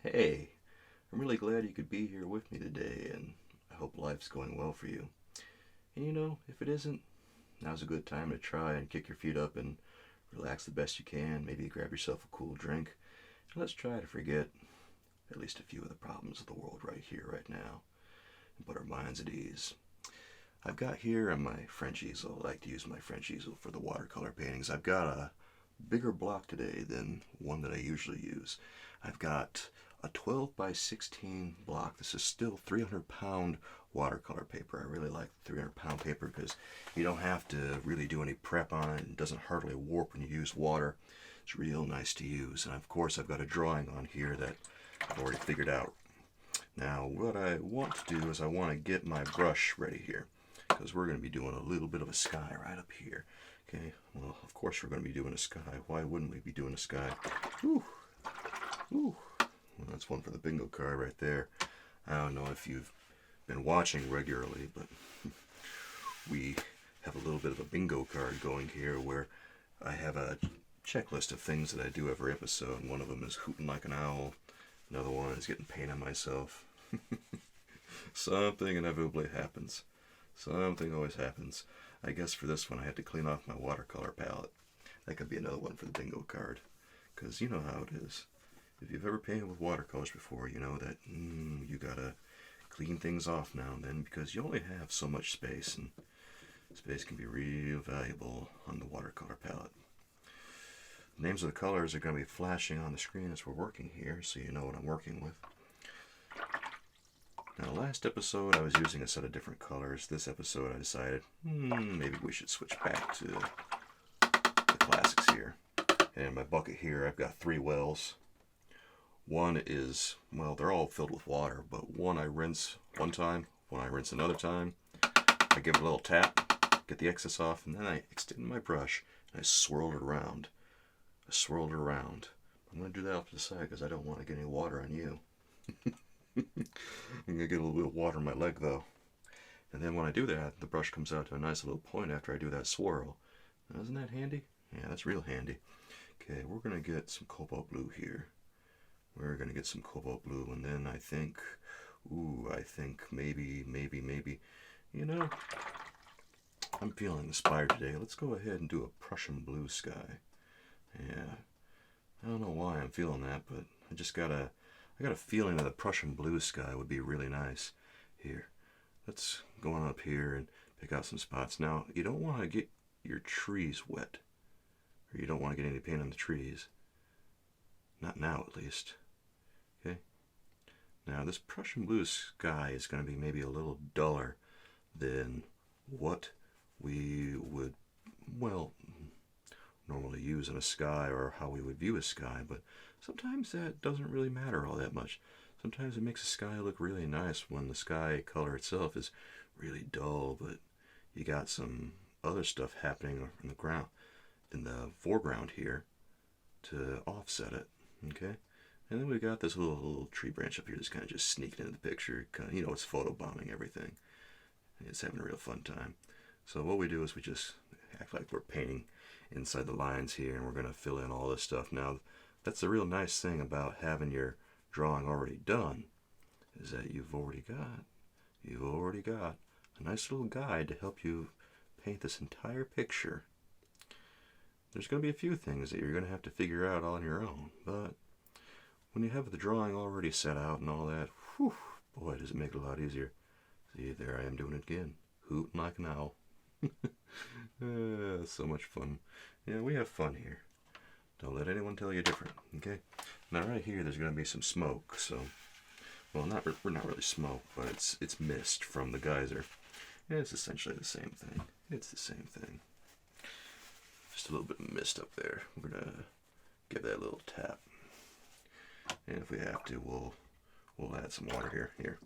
Hey, I'm really glad you could be here with me today, and I hope life's going well for you. And if it isn't, now's a good time to try and kick your feet up and relax the best you can. Maybe grab yourself a cool drink, and let's try to forget at least a few of the problems of the world right here, right now, and put our minds at ease. I've got here on my French easel, I like to use my French easel for the watercolor paintings. I've got a bigger block today than one that I usually use. I've got a 12 by 16 block. This is still 300-pound watercolor paper. I really like 300-pound paper because you don't have to really do any prep on it. It doesn't hardly warp when you use water. It's real nice to use. And of course I've got a drawing on here that I've already figured out. Now what I want to do is I want to get my brush ready here because we're going to be doing a little bit of a sky right up here. Okay, well, of course we're going to be doing a sky. Why wouldn't we be doing a sky? Ooh, ooh. Well, that's one for the bingo card right there. I don't know if you've been watching regularly, but we have a little bit of a bingo card going here where I have a checklist of things that I do every episode. One of them is hooting like an owl. Another one is getting paint on myself. Something inevitably happens. Something always happens. I guess for this one I had to clean off my watercolor palette. That could be another one for the bingo card. Because you know how it is. If you've ever painted with watercolors before, you know that you gotta clean things off now and then because you only have so much space, and space can be real valuable on the watercolor palette. The names of the colors are going to be flashing on the screen as we're working here, so you know what I'm working with. Now, last episode I was using a set of different colors. This episode I decided, maybe we should switch back to the classics here. And in my bucket here I've got 3 wells. One is, well, they're all filled with water, but one I rinse one time, one I rinse another time. I give it a little tap, get the excess off, and then I extend my brush and I swirl it around. I swirl it around. I'm going to do that off to the side because I don't want to get any water on you. I'm going to get a little bit of water on my leg though. And then when I do that, the brush comes out to a nice little point after I do that swirl. Now, isn't that handy? Yeah, that's real handy. Okay, we're going to get some cobalt blue here. We're going to get some cobalt blue, and then I think maybe, I'm feeling inspired today. Let's go ahead and do a Prussian blue sky. Yeah, I don't know why I'm feeling that, but I got a feeling that a Prussian blue sky would be really nice. Here, let's go on up here and pick out some spots. Now, you don't want to get your trees wet, or you don't want to get any paint on the trees. Not now, at least. Okay. Now, this Prussian blue sky is going to be maybe a little duller than what we would, well, normally use in a sky or how we would view a sky, but sometimes that doesn't really matter all that much. Sometimes it makes a sky look really nice when the sky color itself is really dull, but you got some other stuff happening in the ground, in the foreground here, to offset it. Okay, and then we got this little tree branch up here that's kind of just sneaking into the picture. Kind of, it's photobombing everything. It's having a real fun time. So what we do is we just act like we're painting inside the lines here, and we're going to fill in all this stuff. Now, that's the real nice thing about having your drawing already done, is that you've already got a nice little guide to help you paint this entire picture. There's going to be a few things that you're going to have to figure out all on your own, but when you have the drawing already set out and all that, whew, boy, does it make it a lot easier. See, there I am doing it again, hooting like an owl. So much fun. Yeah, we have fun here. Don't let anyone tell you different, okay? Now right here, there's going to be some smoke, so, well, we're not really smoke, but it's mist from the geyser. And it's essentially the same thing. It's the same thing. Just a little bit of mist up there. We're going to give that a little tap. And if we have to, we'll add some water here. Here.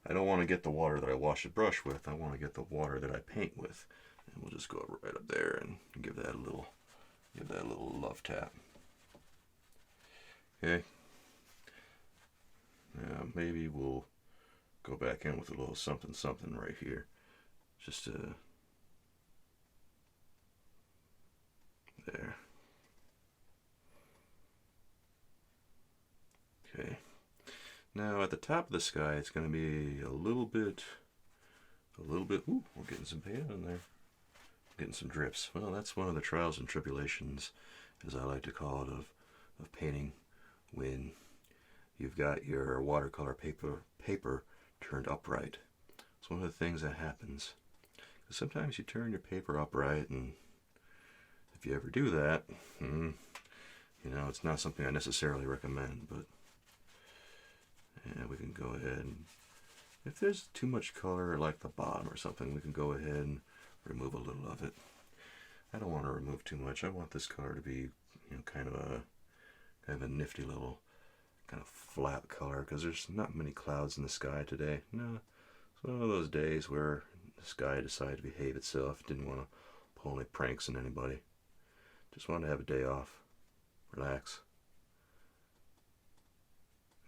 I don't want to get the water that I wash the brush with. I want to get the water that I paint with. And we'll just go right up there and give that a little love tap. Okay. Now maybe we'll go back in with a little something right here. Just there. Okay. Now at the top of the sky, it's going to be a little bit, ooh, we're getting some paint on there. Getting some drips. Well, that's one of the trials and tribulations, as I like to call it, of painting when you've got your watercolor paper turned upright. It's one of the things that happens. Because sometimes you turn your paper upright, and if you ever do that, you know, it's not something I necessarily recommend, but yeah, we can go ahead and if there's too much color like the bottom or something, we can go ahead and remove a little of it. I don't want to remove too much. I want this color to be, you know, kind of a nifty little kind of flat color, because there's not many clouds in the sky today. No, it's one of those days where the sky decided to behave itself. Didn't want to pull any pranks on anybody. Just wanted to have a day off, relax.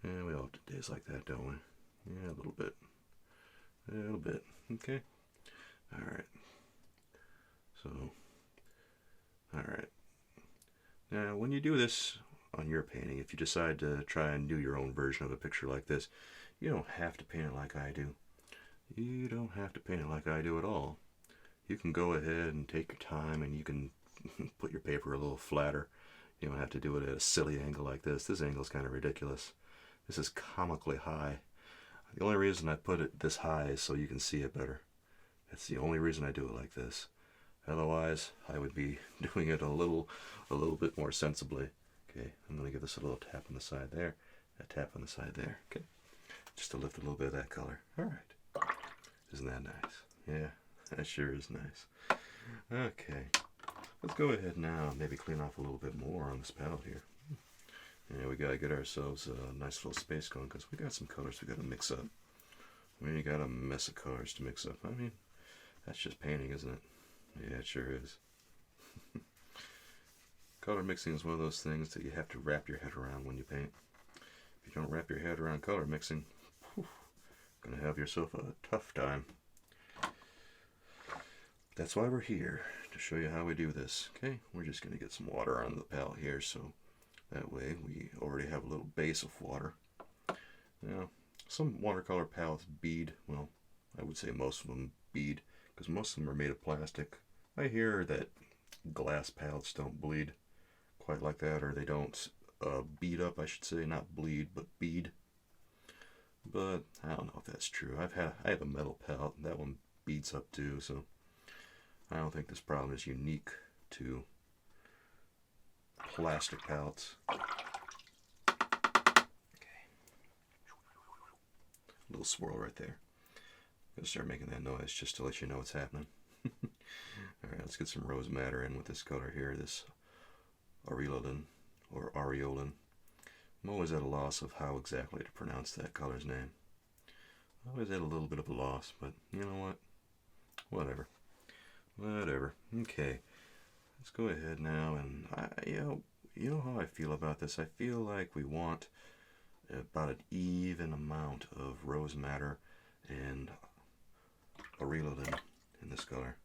Yeah, we all have days like that, don't we? Yeah, a little bit. A little bit. Okay. Alright. So, alright. Now, when you do this on your painting, if you decide to try and do your own version of a picture like this, you don't have to paint it like I do. You don't have to paint it like I do at all. You can go ahead and take your time, and you can put your paper a little flatter. You don't have to do it at a silly angle like this. This angle is kind of ridiculous. This is comically high. The only reason I put it this high is so you can see it better. That's the only reason I do it like this. Otherwise, I would be doing it a little bit more sensibly. Okay, I'm going to give this a little tap on the side there, a tap on the side there. Okay, just to lift a little bit of that color. All right, isn't that nice? Yeah, that sure is nice. Okay, let's go ahead now and maybe clean off a little bit more on this palette here. Yeah, we gotta get ourselves a nice little space going, because we got some colors we gotta mix up. We got a mess of colors to mix up. I mean, that's just painting, isn't it? Yeah, it sure is. Color mixing is one of those things that you have to wrap your head around when you paint. If you don't wrap your head around color mixing, you're gonna have yourself a tough time. That's why we're here, to show you how we do this. Okay, we're just gonna get some water on the palette here, so that way we already have a little base of water. Now, some watercolor palettes bead. Well, I would say most of them bead, because most of them are made of plastic. I hear that glass palettes don't bleed quite like that, or they don't bead up, I should say. Not bleed, but bead. But I don't know if that's true. I have a metal palette, and that one beads up too, so I don't think this problem is unique to plastic palettes. Okay. A little swirl right there. I'm gonna start making that noise just to let you know what's happening. Alright, let's get some rose madder in with this color here, this aureolin, or aureolin. I'm always at a loss of how exactly to pronounce that color's name. Always at a little bit of a loss, but you know what? Whatever. Whatever. Okay. Let's go ahead now, and you know how I feel about this. I feel like we want about an even amount of rose madder and aureolin in this color.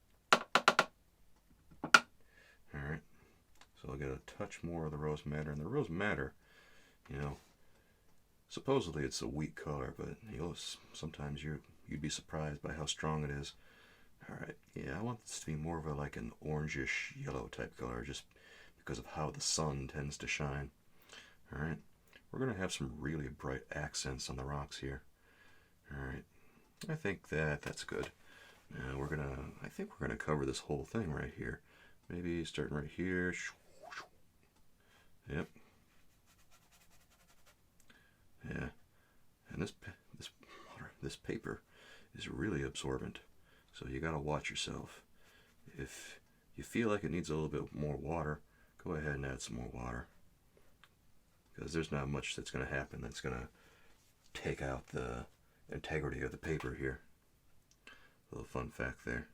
Alright, so I'll get a touch more of the rose madder, and the rose madder, you know, supposedly it's a weak color, but sometimes you'd be surprised by how strong it is. Alright, yeah, I want this to be more of like an orangish yellow type color, just because of how the sun tends to shine. Alright, we're going to have some really bright accents on the rocks here. Alright, I think that's good. Now I think we're gonna cover this whole thing right here. Maybe starting right here. Yep. Yeah. And this paper is really absorbent, so you gotta watch yourself. If you feel like it needs a little bit more water, go ahead and add some more water, because there's not much that's gonna happen that's gonna take out the integrity of the paper here. A little fun fact there.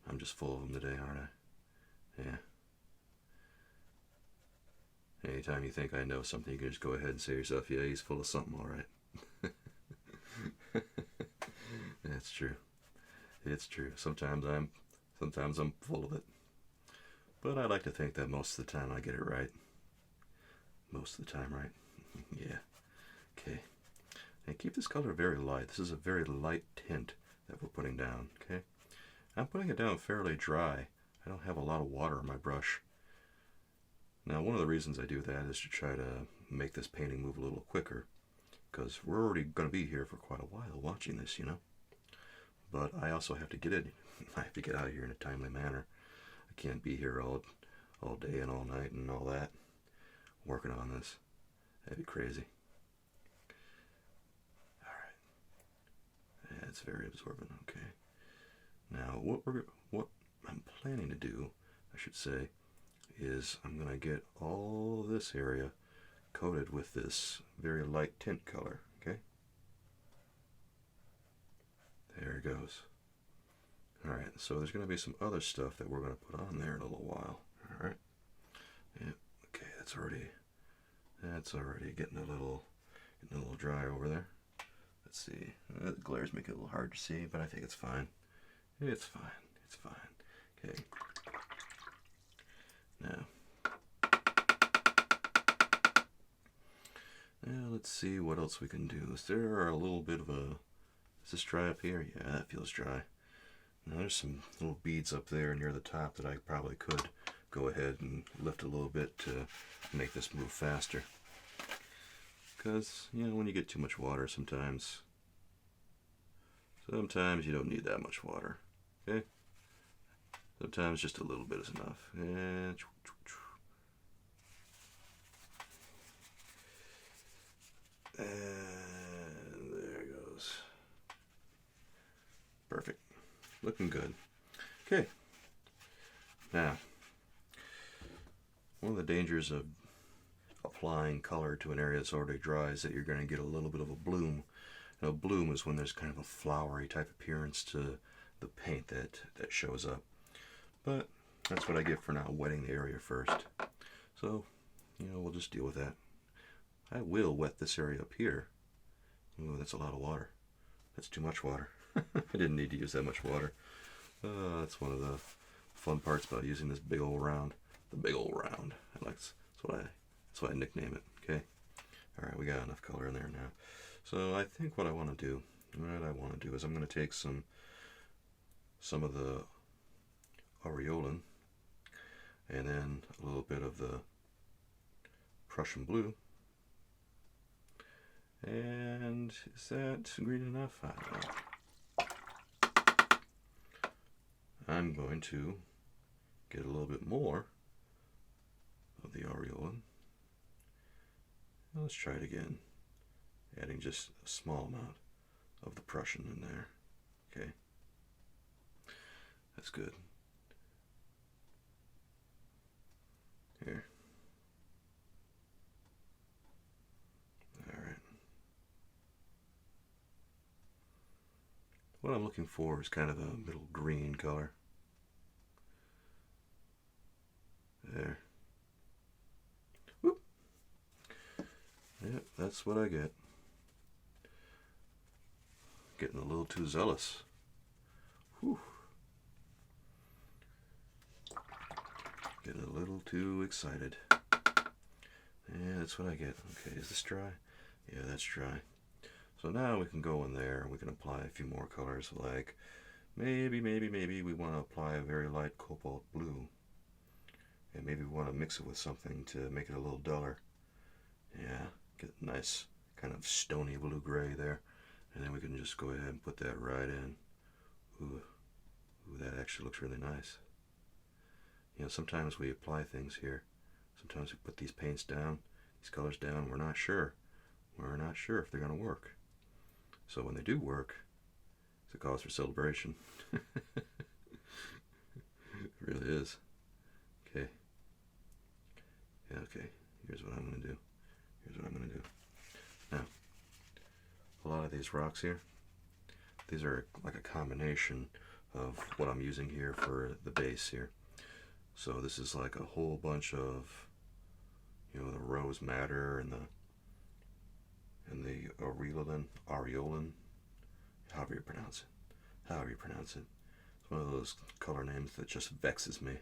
I'm just full of them today, aren't I? Yeah. Anytime you think I know something, you can just go ahead and say to yourself, yeah, he's full of something, all right. That's true. It's true. Sometimes I'm full of it. But I like to think that most of the time I get it right. Most of the time, right? Yeah. Okay. keep this color very light. This is a very light tint that we're putting down, okay? I'm putting it down fairly dry. I don't have a lot of water in my brush. Now, one of the reasons I do that is to try to make this painting move a little quicker, because we're already going to be here for quite a while watching this, you know? But I also have to get it. I have to get out of here in a timely manner. I can't be here all day and all night and all that working on this. That'd be crazy. Alright. Yeah, it's very absorbent, okay. Now, what I'm planning to do, I should say, is I'm going to get all this area coated with this very light tint color, okay? There it goes. Alright, so there's going to be some other stuff that we're going to put on there in a little while. Alright. Yeah, okay, that's already getting a little dry over there. Let's see. The glares make it a little hard to see, but I think it's fine. It's fine. It's fine. Okay. Now let's see what else we can do. Is there a little bit of a... Is this dry up here? Yeah, that feels dry. Now there's some little beads up there near the top that I probably could go ahead and lift a little bit to make this move faster. Because, you know, when you get too much water sometimes you don't need that much water. Okay? Sometimes just a little bit is enough. And there it goes. Perfect. Looking good. Okay. Now, one of the dangers of applying color to an area that's already dry is that you're going to get a little bit of a bloom. You know, bloom is when there's kind of a flowery type appearance to the paint that shows up. But that's what I get for not wetting the area first. So, you know, we'll just deal with that. I will wet this area up here. Ooh, that's a lot of water. That's too much water. I didn't need to use that much water. That's one of the fun parts about using this big old round. The big old round. That's what I nickname it. Okay. All right, we got enough color in there now. So I think what I want to do is I'm going to take some of the aureolin and then a little bit of the Prussian blue. And is that green enough? I don't know. I'm going to get a little bit more of the aureolin. Let's try it again. Adding just a small amount of the Prussian in there. Okay. That's good. Here. Alright. What I'm looking for is kind of a middle green color. There. Whoop. Yep, that's what I get. Getting a little too zealous. Whew. Getting a little too excited. Yeah, that's what I get. Okay, is this dry? Yeah, that's dry. So now we can go in there and we can apply a few more colors, like maybe we want to apply a very light cobalt blue. And maybe we want to mix it with something to make it a little duller. Yeah, get a nice kind of stony blue-gray there. And then we can just go ahead and put that right in. Ooh, that actually looks really nice. You know, sometimes we apply things here. Sometimes we put these paints down, these colors down, we're not sure. We're not sure if they're going to work. So when they do work, it's a cause for celebration. It really is. Okay. Yeah, okay. Here's what I'm going to do. Now, a lot of these rocks here, these are like a combination of what I'm using here for the base here. So this is like a whole bunch of, you know, the rose madder and the aureolin, however you pronounce it. It's one of those color names that just vexes me.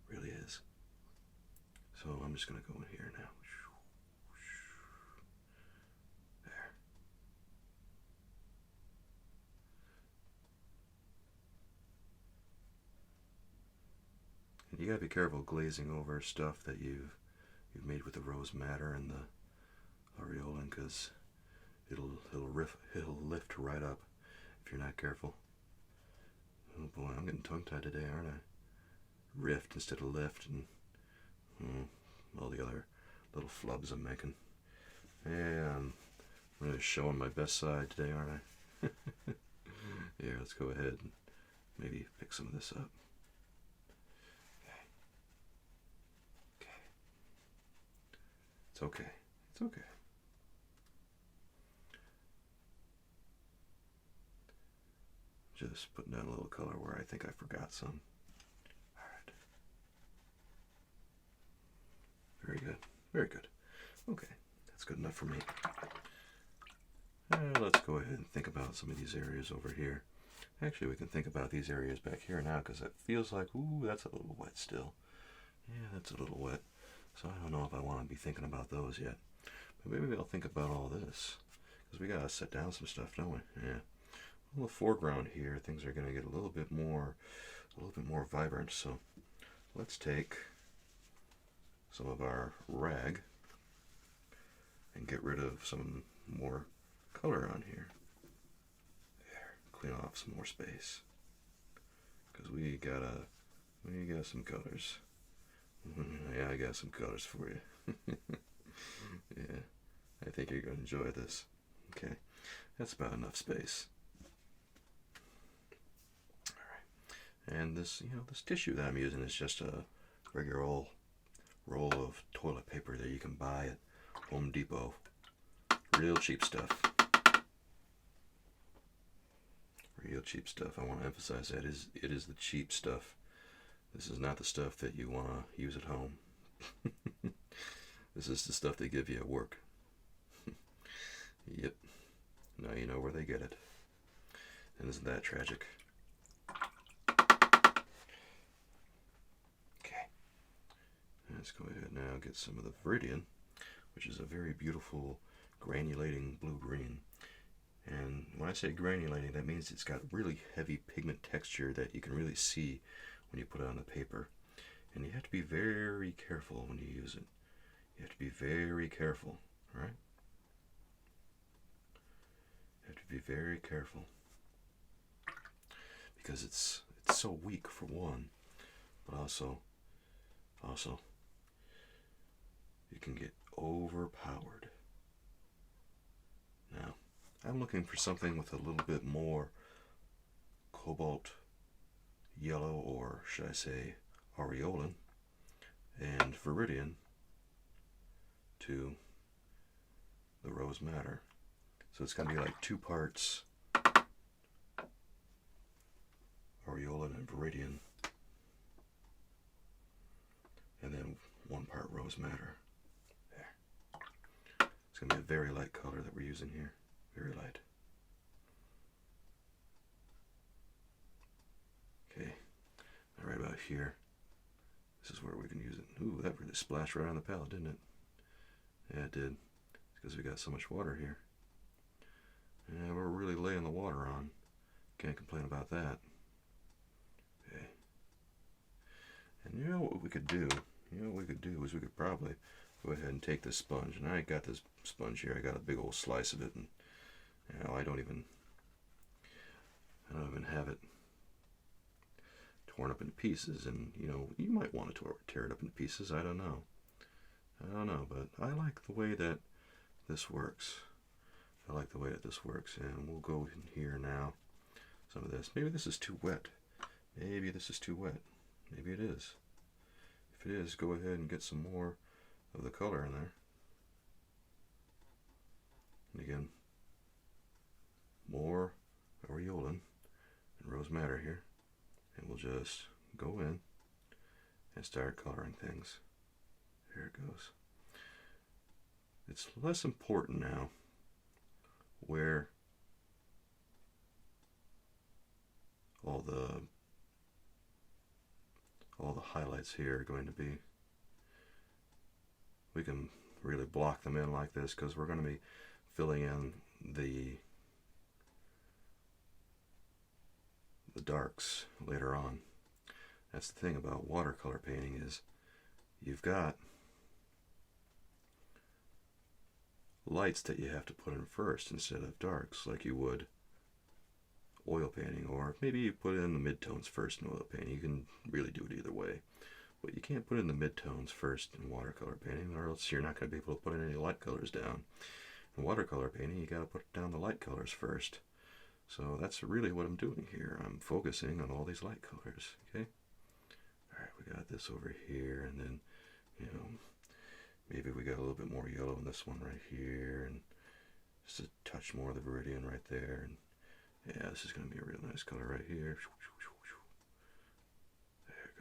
Really is. So I'm just going to go in here now. There. You gotta be careful glazing over stuff that you've made with the rose madder and the aureolin, because it'll lift right up if you're not careful. Oh boy, I'm getting tongue-tied today, aren't I? Rift instead of lift, and all the other little flubs I'm making. Yeah, I'm really showing my best side today, aren't I? Yeah, let's go ahead and maybe pick some of this up. Okay. It's okay. It's okay. Just putting down a little color where I think I forgot some. Alright. Very good. Very good. Okay. That's good enough for me. Let's go ahead and think about some of these areas over here. Actually, we can think about these areas back here now, because it feels like, ooh, that's a little wet still. Yeah, that's a little wet. So I don't know if I want to be thinking about those yet. But maybe I'll think about all this, because we got to set down some stuff, don't we? Yeah. In the foreground here, things are going to get a little bit more vibrant. So let's take some of our rag and get rid of some more color on here. There, clean off some more space, because we got some colors. Yeah, I got some colors for you. Yeah, I think you're going to enjoy this. Okay, that's about enough space. And this, this tissue that I'm using is just a regular old roll of toilet paper that you can buy at Home Depot. Real cheap stuff. Real cheap stuff. I want to emphasize that it is the cheap stuff. This is not the stuff that you want to use at home. This is the stuff they give you at work. Yep. Now you know where they get it. And isn't that tragic? Let's go ahead now and get some of the Viridian, which is a very beautiful granulating blue-green. And when I say granulating, that means it's got really heavy pigment texture that you can really see when you put it on the paper. And you have to be very careful when you use it. You have to be very careful, right? You have to be very careful, because it's so weak, for one, but also you can get overpowered. Now, I'm looking for something with a little bit more cobalt yellow, or should I say aureolin, and Viridian to the rose madder. So it's going to be like 2 parts aureolin and Viridian, and then 1 part rose madder. It's going to be a very light color that we're using here. Very light. Okay. Now right about here, this is where we can use it. Ooh, that really splashed right on the palette, didn't it? Yeah, it did. It's because we got so much water here. Yeah, we're really laying the water on. Can't complain about that. Okay. And you know what we could do? Is we could probably go ahead and take this sponge, and I ain't got this sponge here. I got a big old slice of it, and I don't even have it torn up into pieces. And you might want to tear it up into pieces. I don't know, but I like the way that this works. And we'll go in here now. Some of this. Maybe this is too wet. Maybe it is. If it is, go ahead and get some more of the color in there. And again, more aureolin and rose madder here. And we'll just go in and start coloring things. There it goes. It's less important now where all the highlights here are going to be. We can really block them in like this, because we're going to be filling in the darks later on. That's the thing about watercolor painting is you've got lights that you have to put in first instead of darks like you would oil painting, or maybe you put in the midtones first in oil painting. You can really do it either way, but you can't put in the midtones first in watercolor painting, or else you're not going to be able to put any light colors down. In watercolor painting, you got to put down the light colors first. So that's really what I'm doing here. I'm focusing on all these light colors. Okay. All right, we got this over here, and then, you know, maybe we got a little bit more yellow in this one right here, and just a touch more of the viridian right there. And yeah, this is going to be a real nice color right here. There it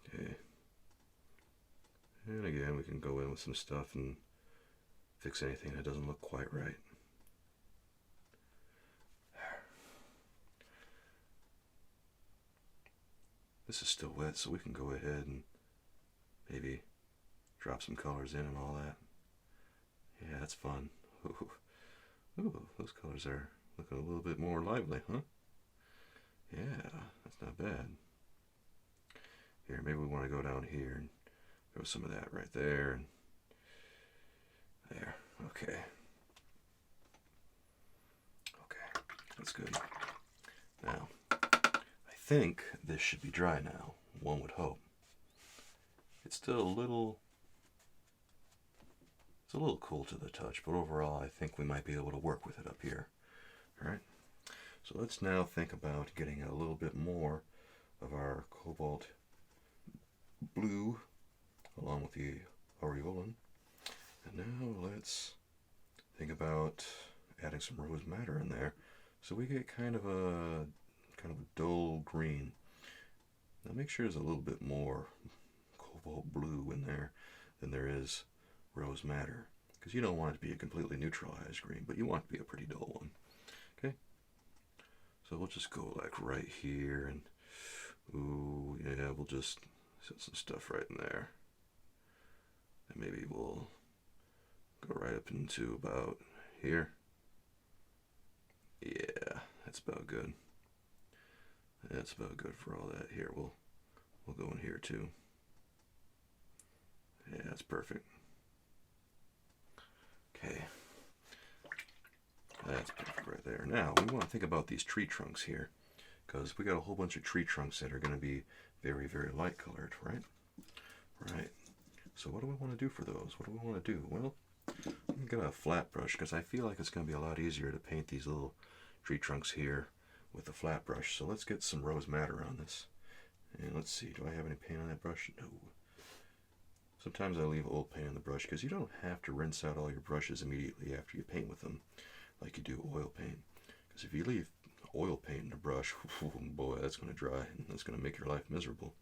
goes. Okay. And again, we can go in with some stuff and fix anything that doesn't look quite right. This is still wet, so we can go ahead and maybe drop some colors in and all that. Yeah, that's fun. Ooh, those colors are looking a little bit more lively, huh? Yeah, that's not bad. Here, maybe we want to go down here and throw some of that right there. And there. Okay. Okay, that's good. Now, I think this should be dry now, one would hope. It's still a little cool to the touch, but overall I think we might be able to work with it up here. Alright, so let's now think about getting a little bit more of our cobalt blue along with the aureolin. And now let's think about adding some rose madder in there so we get kind of a dull green. Now make sure there's a little bit more cobalt blue in there than there is rose madder, because you don't want it to be a completely neutralized green, but you want it to be a pretty dull one. Okay, so we'll just go like right here, and ooh, yeah, we'll just set some stuff right in there, and maybe we'll go right up into about here. Yeah, that's about good. That's about good for all that. Here, we'll go in here too. Yeah, that's perfect. Okay, that's perfect right there. Now we want to think about these tree trunks here, because we got a whole bunch of tree trunks that are going to be very, very light colored, right? Right. So what do we want to do for those? What do we want to do? Well, I'm going to get a flat brush, because I feel like it's going to be a lot easier to paint these little tree trunks here with a flat brush. So let's get some rose madder on this. And let's see, do I have any paint on that brush? No. Sometimes I leave old paint on the brush, because you don't have to rinse out all your brushes immediately after you paint with them like you do oil paint. Because if you leave oil paint in a brush, boy, that's going to dry, and that's going to make your life miserable.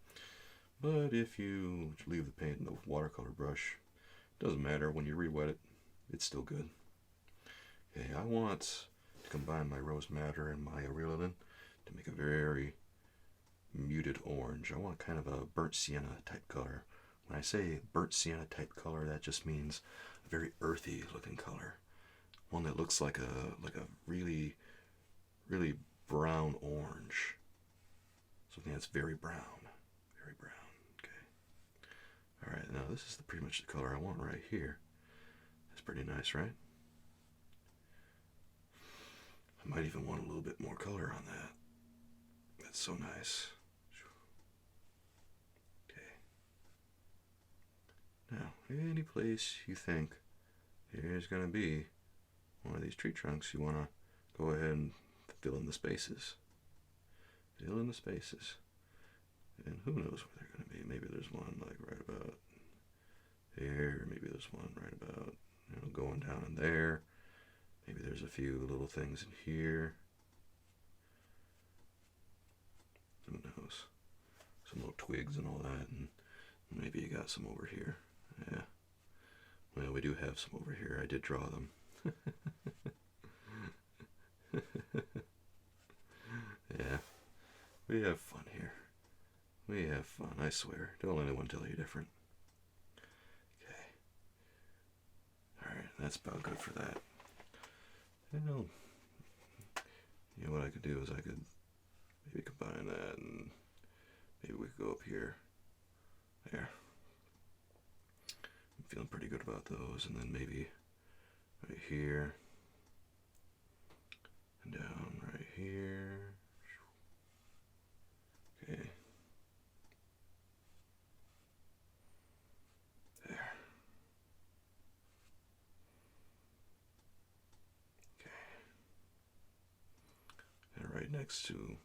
But if you leave the paint in the watercolor brush, it doesn't matter. When you re-wet it, it's still good. Okay, I want to combine my rose madder and my aureolin to make a very muted orange. I want kind of a burnt sienna type color. When I say burnt sienna type color, that just means a very earthy looking color. One that looks like a really, really brown orange. Something that's very brown. Very brown. Okay. Alright, now this is pretty much the color I want right here. That's pretty nice, right? I might even want a little bit more color on that. That's so nice. Now, any place you think there's going to be one of these tree trunks, you want to go ahead and fill in the spaces. Fill in the spaces. And who knows where they're going to be. Maybe there's one like right about there. Maybe there's one right about, going down in there. Maybe there's a few little things in here. Who knows? Some little twigs and all that. And maybe you got some over here. Yeah. Well, we do have some over here. I did draw them. Yeah. We have fun here. We have fun, I swear. Don't let anyone tell you different. Okay. Alright, that's about good for that. You know what I could do is I could maybe combine that, and maybe we could go up here. There. I'm feeling pretty good about those, and then maybe right here, and down right here. Okay. There. Okay. And right next to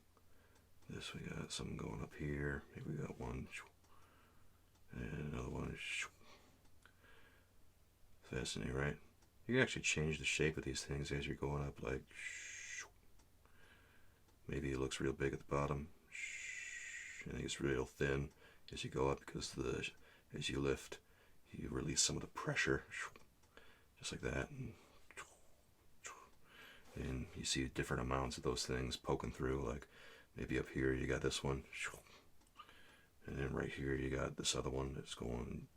this, we got something going up here. Maybe we got one, and another one. Fascinating, right? You can actually change the shape of these things as you're going up, like maybe it looks real big at the bottom, and it gets real thin as you go up, because as you lift, you release some of the pressure, just like that, and you see different amounts of those things poking through. Like maybe up here you got this one, and then right here you got this other one that's going,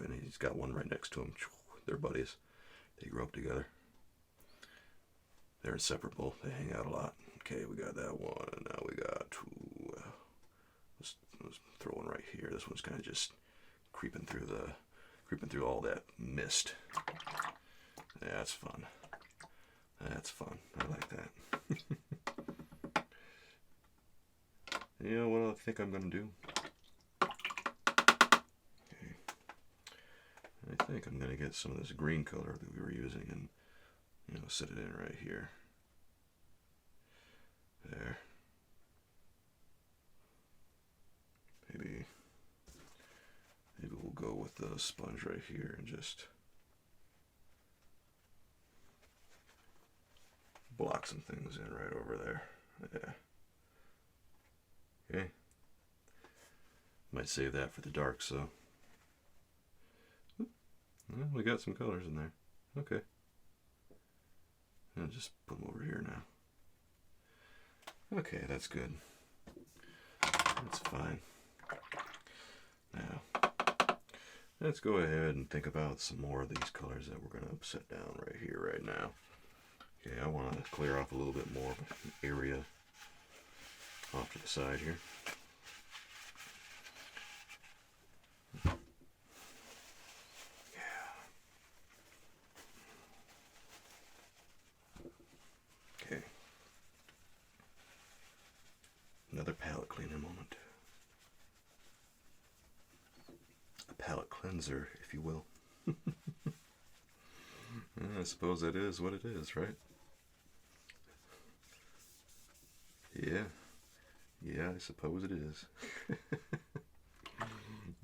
and he's got one right next to him. They're buddies. They grew up together. They're inseparable. They hang out a lot. Okay, we got that one. And now we got two. Let's throw one right here. This one's kind of just creeping through all that mist. Yeah, that's fun. That's fun. I like that. You know what I think I'm gonna do? I think I'm going to get some of this green color that we were using and, set it in right here. There. Maybe we'll go with the sponge right here and just block some things in right over there. Yeah. Okay. Might save that for the dark, so. Well, we got some colors in there. Okay. I'll just put them over here now. Okay, that's good. That's fine. Now, let's go ahead and think about some more of these colors that we're going to set down right here, right now. Okay, I want to clear off a little bit more area off to the side here. Another palette cleaner moment. A palette cleanser, if you will. I suppose that is what it is, right? Yeah. Yeah, I suppose it is.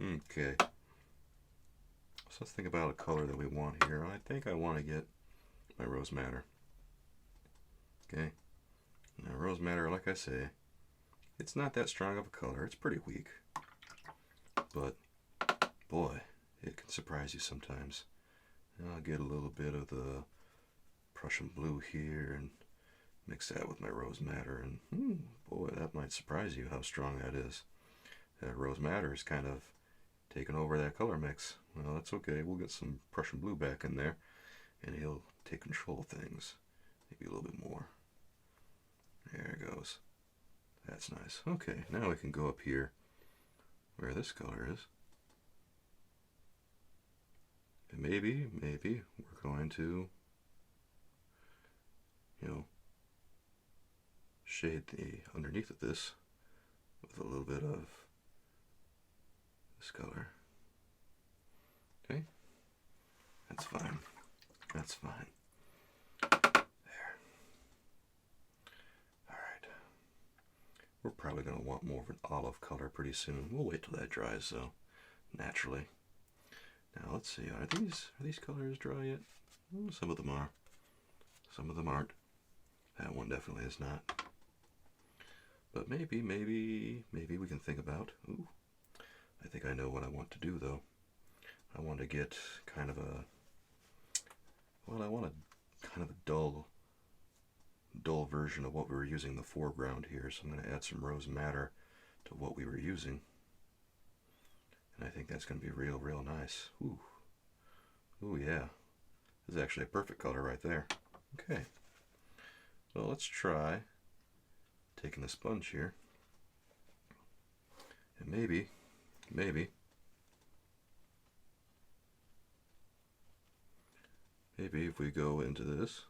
Okay. So let's think about a color that we want here. I think I want to get my rose madder. Okay. Now, rose madder, like I say, it's not that strong of a color. It's pretty weak. But, boy, it can surprise you sometimes. I'll get a little bit of the Prussian blue here and mix that with my rose madder. And, boy, that might surprise you how strong that is. That rose madder is kind of taking over that color mix. Well, that's okay. We'll get some Prussian blue back in there, and he'll take control of things. Maybe a little bit more. There it goes. That's nice. Okay, now we can go up here where this color is. And maybe we're going to, shade the underneath of this with a little bit of this color. Okay? That's fine. That's fine. We're probably going to want more of an olive color pretty soon. We'll wait till that dries, though, naturally. Now, let's see. Are these colors dry yet? Well, some of them are. Some of them aren't. That one definitely is not. But maybe we can think about... Ooh, I think I know what I want to do, though. I want to get kind of a... Well, I want a kind of a dull version of what we were using in the foreground here, so I'm going to add some rose madder to what we were using, and I think that's going to be real nice. Ooh, yeah, this is actually a perfect color right there. Okay, so let's try taking the sponge here, and maybe if we go into this,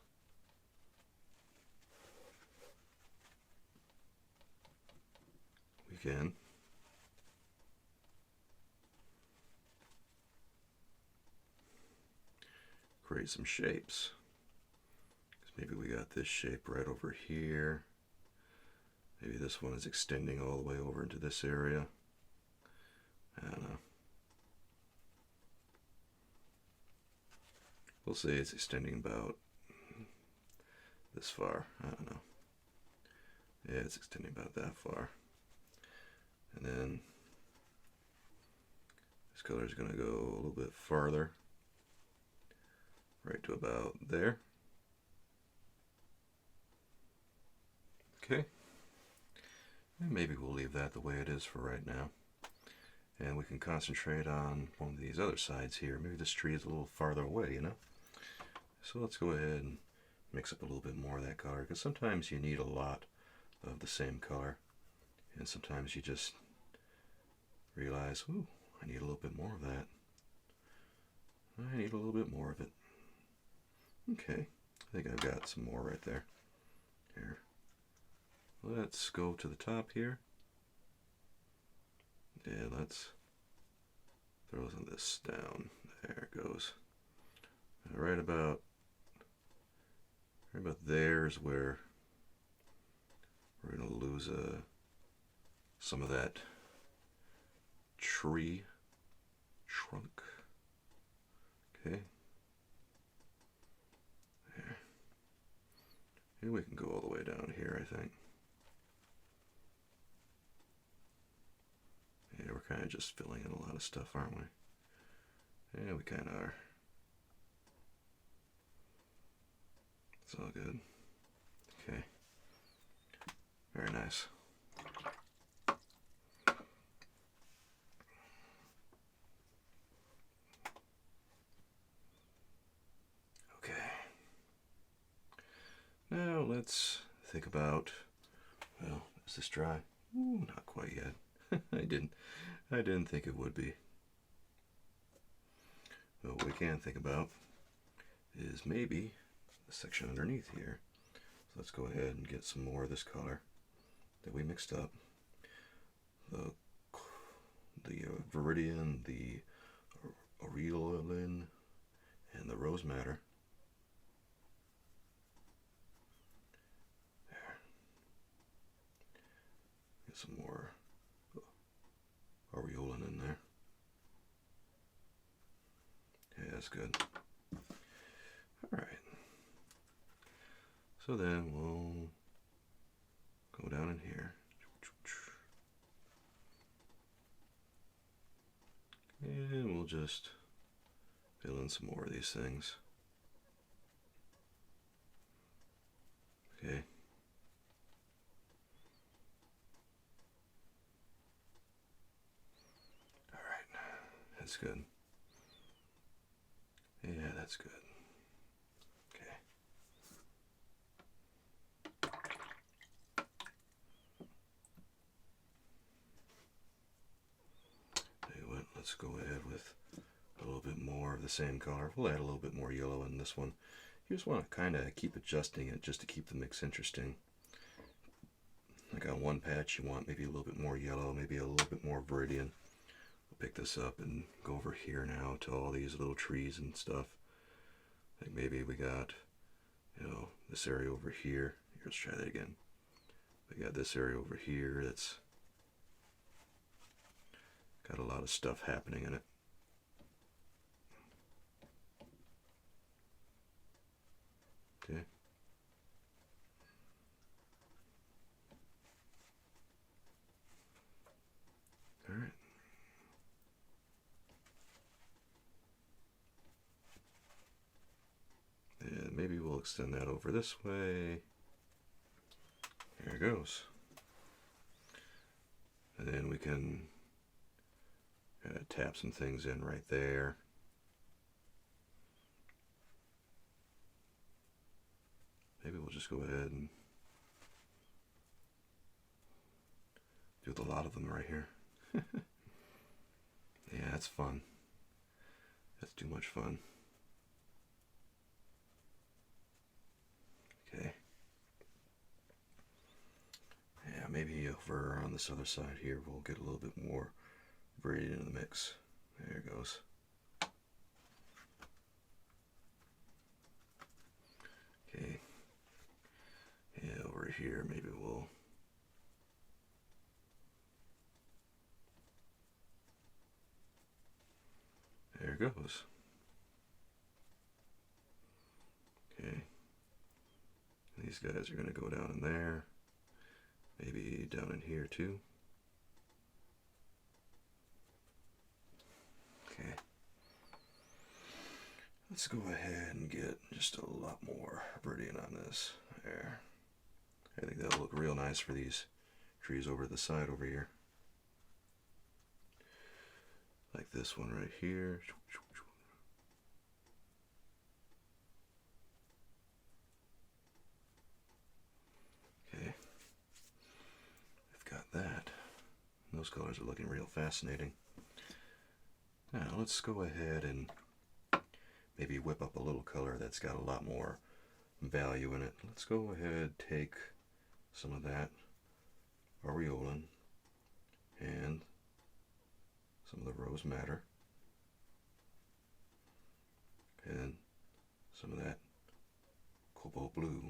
we can create some shapes. Maybe we got this shape right over here. Maybe this one is extending all the way over into this area. I don't know. We'll say it's extending about this far. I don't know. Yeah, it's extending about that far. And then this color is going to go a little bit farther, right to about there. Okay. And maybe we'll leave that the way it is for right now. And we can concentrate on one of these other sides here. Maybe this tree is a little farther away, you know? So let's go ahead and mix up a little bit more of that color, because sometimes you need a lot of the same color, and sometimes you just realize, ooh, I need a little bit more of that. I need a little bit more of it. Okay, I think I've got some more right there. Here. Let's go to the top here. Yeah, let's throw some of this down. There it goes. Right about there is where we're going to lose some of that tree trunk. Okay. There. And we can go all the way down here, I think. Yeah, we're kind of just filling in a lot of stuff, aren't we? Yeah, we kind of are. It's all good. Okay. Very nice. Okay. Now let's think about, well, is this dry? Ooh, not quite yet. I didn't think it would be. But what we can think about is maybe the section underneath here. So let's go ahead and get some more of this color that we mixed up. The viridian, the aureolin, and the rose madder. There. Get some more aureolin in there. Yeah, that's good. All right. So then we'll go down in here. And we'll just fill in some more of these things. Okay. All right. That's good. Yeah, that's good. Okay. Tell you what, let's go ahead with a little bit more of the same color. We'll add a little bit more yellow in this one. You just want to kind of keep adjusting it just to keep the mix interesting. Like on one patch, you want maybe a little bit more yellow, maybe a little bit more viridian. We'll pick this up and go over here now to all these little trees and stuff. Like maybe we got, you know, this area over here. Let's try that again. We got this area over here that's got a lot of stuff happening in it. Okay. All right. And maybe we'll extend that over this way. There it goes. And then we can tap some things in right there. Maybe we'll just go ahead and Do a lot of them right here. Yeah, that's fun. That's too much fun. Okay. Yeah, maybe over on this other side here we'll get a little bit more varied into the mix. There it goes. Okay. Yeah, over here maybe we'll... There it goes. Okay. These guys are going to go down in there. Maybe down in here too. Okay. Let's go ahead and get just a lot more viridian on this. There. I think that'll look real nice for these trees over the side over here. Like this one right here. Okay. I've got that. Those colors are looking real fascinating. Now let's go ahead and maybe whip up a little color that's got a lot more value in it. Let's go ahead, take some of that aureolin and some of the rose madder and some of that cobalt blue.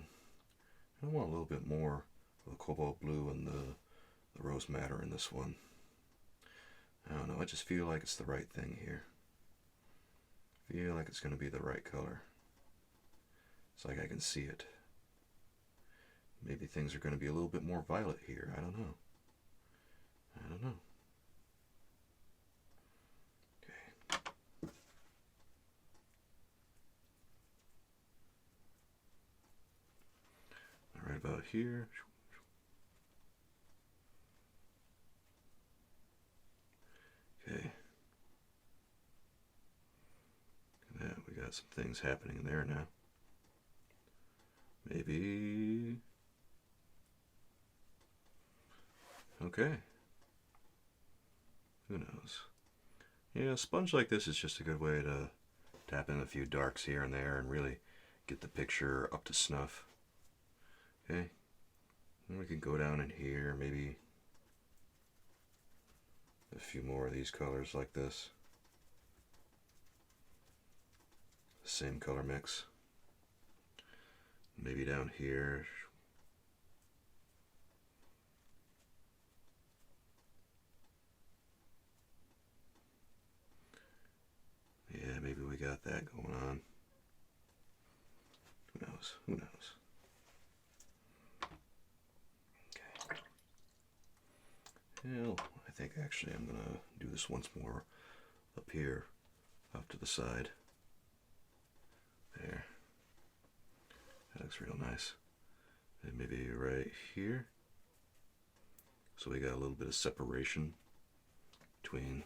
I want a little bit more of the cobalt blue and the rose madder in this one. I don't know, I just feel like it's the right thing here. I feel like it's going to be the right color. It's like I can see it. Maybe things are going to be a little bit more violet here. I don't know. I don't know. Okay. All right about here. Okay. Yeah, we got some things happening there now. Maybe. Okay. Who knows? Yeah, a sponge like this is just a good way to tap in a few darks here and there and really get the picture up to snuff. Okay. And we can go down in here, maybe a few more of these colors like this. Same color mix. Maybe down here. Yeah, maybe we got that going on. Who knows? Who knows? Okay. Well, I think actually I'm going to do this once more up here, off to the side. There. That looks real nice. And maybe right here. So we got a little bit of separation between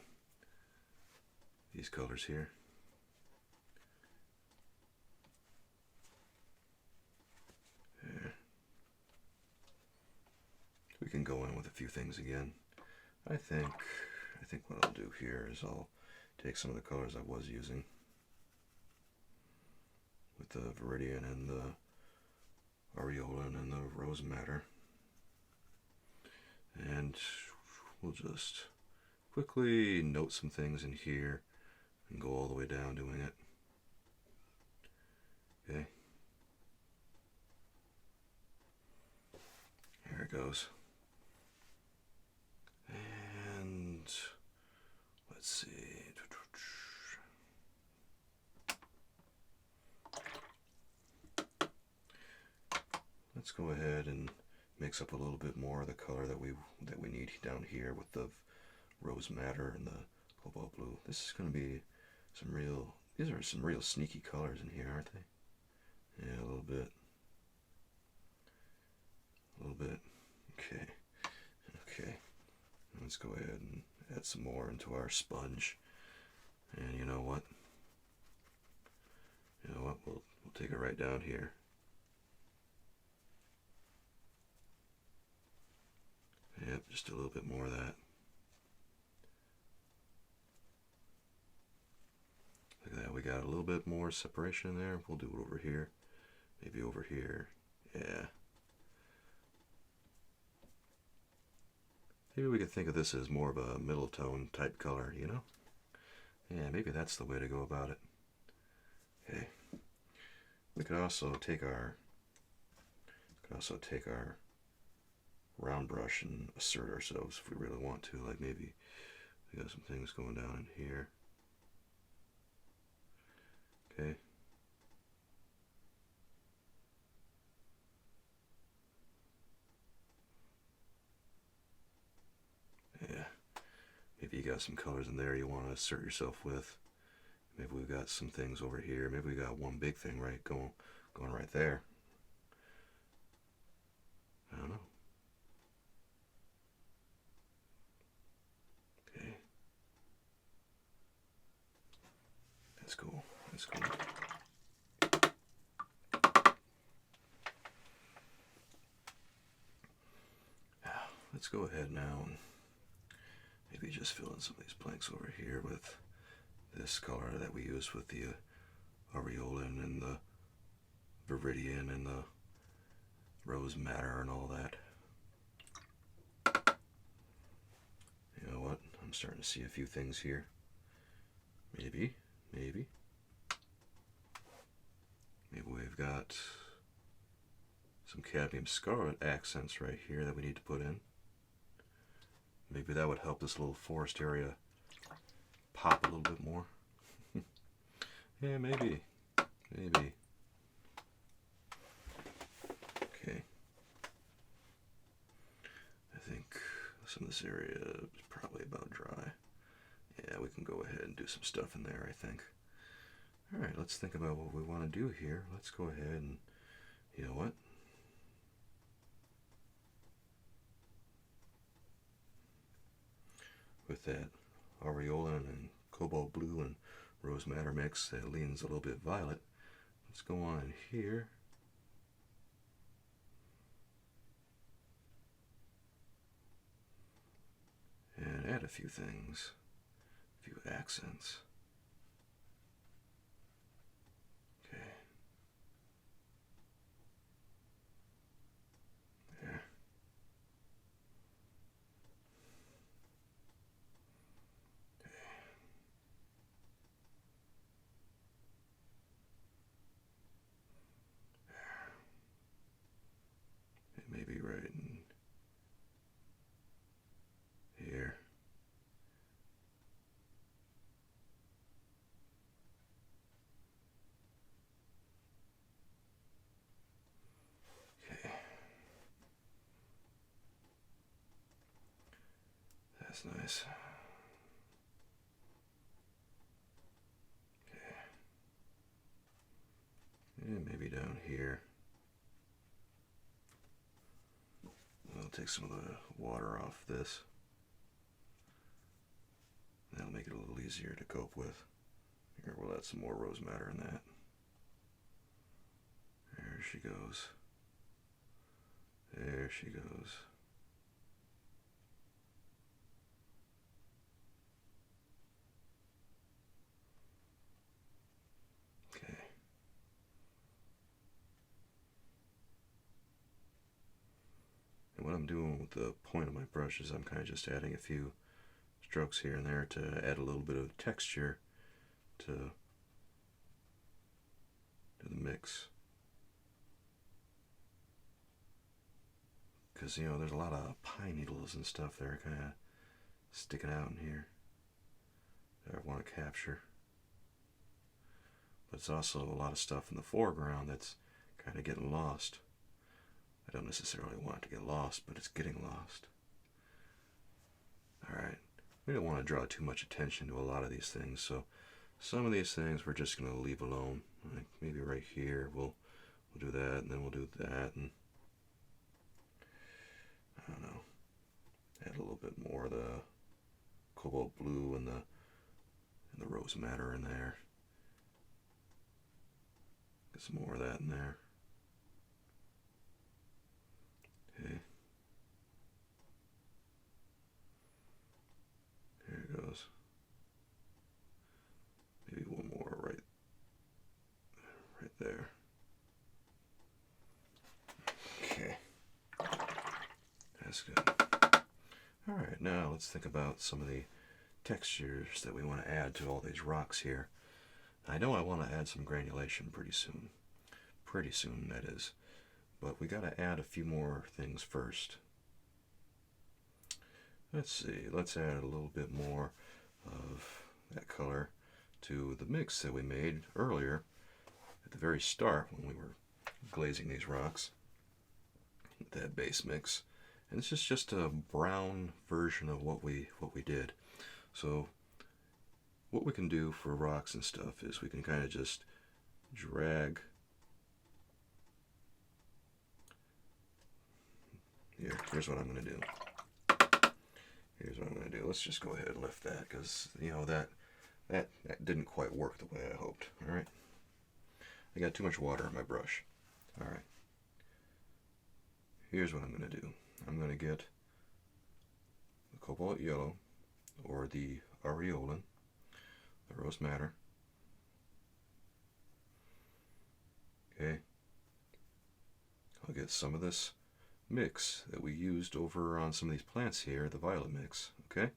these colors here. There. We can go in with a few things again. I think what I'll do here is I'll take some of the colors I was using with the viridian and the aureolin and the rose madder, and we'll just quickly note some things in here and go all the way down doing it. Okay. Here it goes. And let's see. Let's go ahead and mix up a little bit more of the color that we need down here with the rose madder and the cobalt blue. This is going to be some real, these are some real sneaky colors in here, aren't they? Yeah, a little bit. A little bit. Okay. Okay. Let's go ahead and add some more into our sponge. And you know what? You know what? We'll take it right down here. Yep. Yep, just a little bit more of that. Look at that, we got a little bit more separation in there. We'll do it over here. Maybe over here. Yeah. Maybe we could think of this as more of a middle tone type color, you know? Yeah, maybe that's the way to go about it. Okay. We could also take our round brush and assert ourselves if we really want to. Like maybe we got some things going down in here. Okay. Yeah. Maybe you got some colors in there you want to assert yourself with. Maybe we've got some things over here. Maybe we got one big thing right going right there. I don't know. Okay. That's cool. That's cool. Let's go ahead now and maybe just fill in some of these blanks over here with this color that we use with the aureolin and the viridian and the rose madder and all that. You know what? I'm starting to see a few things here. Maybe we've got some cadmium scarlet accents right here that we need to put in. Maybe that would help this little forest area pop a little bit more. Yeah, maybe. Okay. I think some of this area is probably about dry. Yeah, we can go ahead and do some stuff in there, I think. Alright, let's think about what we want to do here. Let's go ahead and, you know what? With that aureolin and cobalt blue and rose madder mix that leans a little bit violet, let's go on in here. And add a few things, a few accents. Okay. There. Maybe right in here. Okay. That's nice. Okay. And maybe down here. I'll take some of the water off this. That'll make it a little easier to cope with. Here, we'll add some more rose madder in that. There she goes. There she goes. Okay. And what I'm doing with the point of my brush is I'm kind of just adding a few strokes here and there to add a little bit of texture to the mix. Because, you know, there's a lot of pine needles and stuff that are kind of sticking out in here that I want to capture. But it's also a lot of stuff in the foreground that's kind of getting lost. I don't necessarily want it to get lost, but it's getting lost. Alright, we don't want to draw too much attention to a lot of these things, so some of these things we're just going to leave alone. Like maybe right here we'll do that, and then we'll do that, and I don't know, add a little bit more of the cobalt blue and the rose madder in there. Get some more of that in there. Okay. now let's think about some of the textures that we want to add to all these rocks here. I know I want to add some granulation pretty soon. Pretty soon, that is. But we got to add a few more things first. Let's see, let's add a little bit more of that color to the mix that we made earlier at the very start when we were glazing these rocks. That base mix. And this is just a brown version of what we did. So what we can do for rocks and stuff is we can kind of just drag. Here's what I'm going to do. Here's what I'm going to do. Let's just go ahead and lift that because, you know, that didn't quite work the way I hoped. All right. I got too much water in my brush. All right. Here's what I'm going to do. I'm going to get the cobalt yellow or the aureolin, the rose madder. Okay. I'll get some of this mix that we used over on some of these plants here, the violet mix, okay?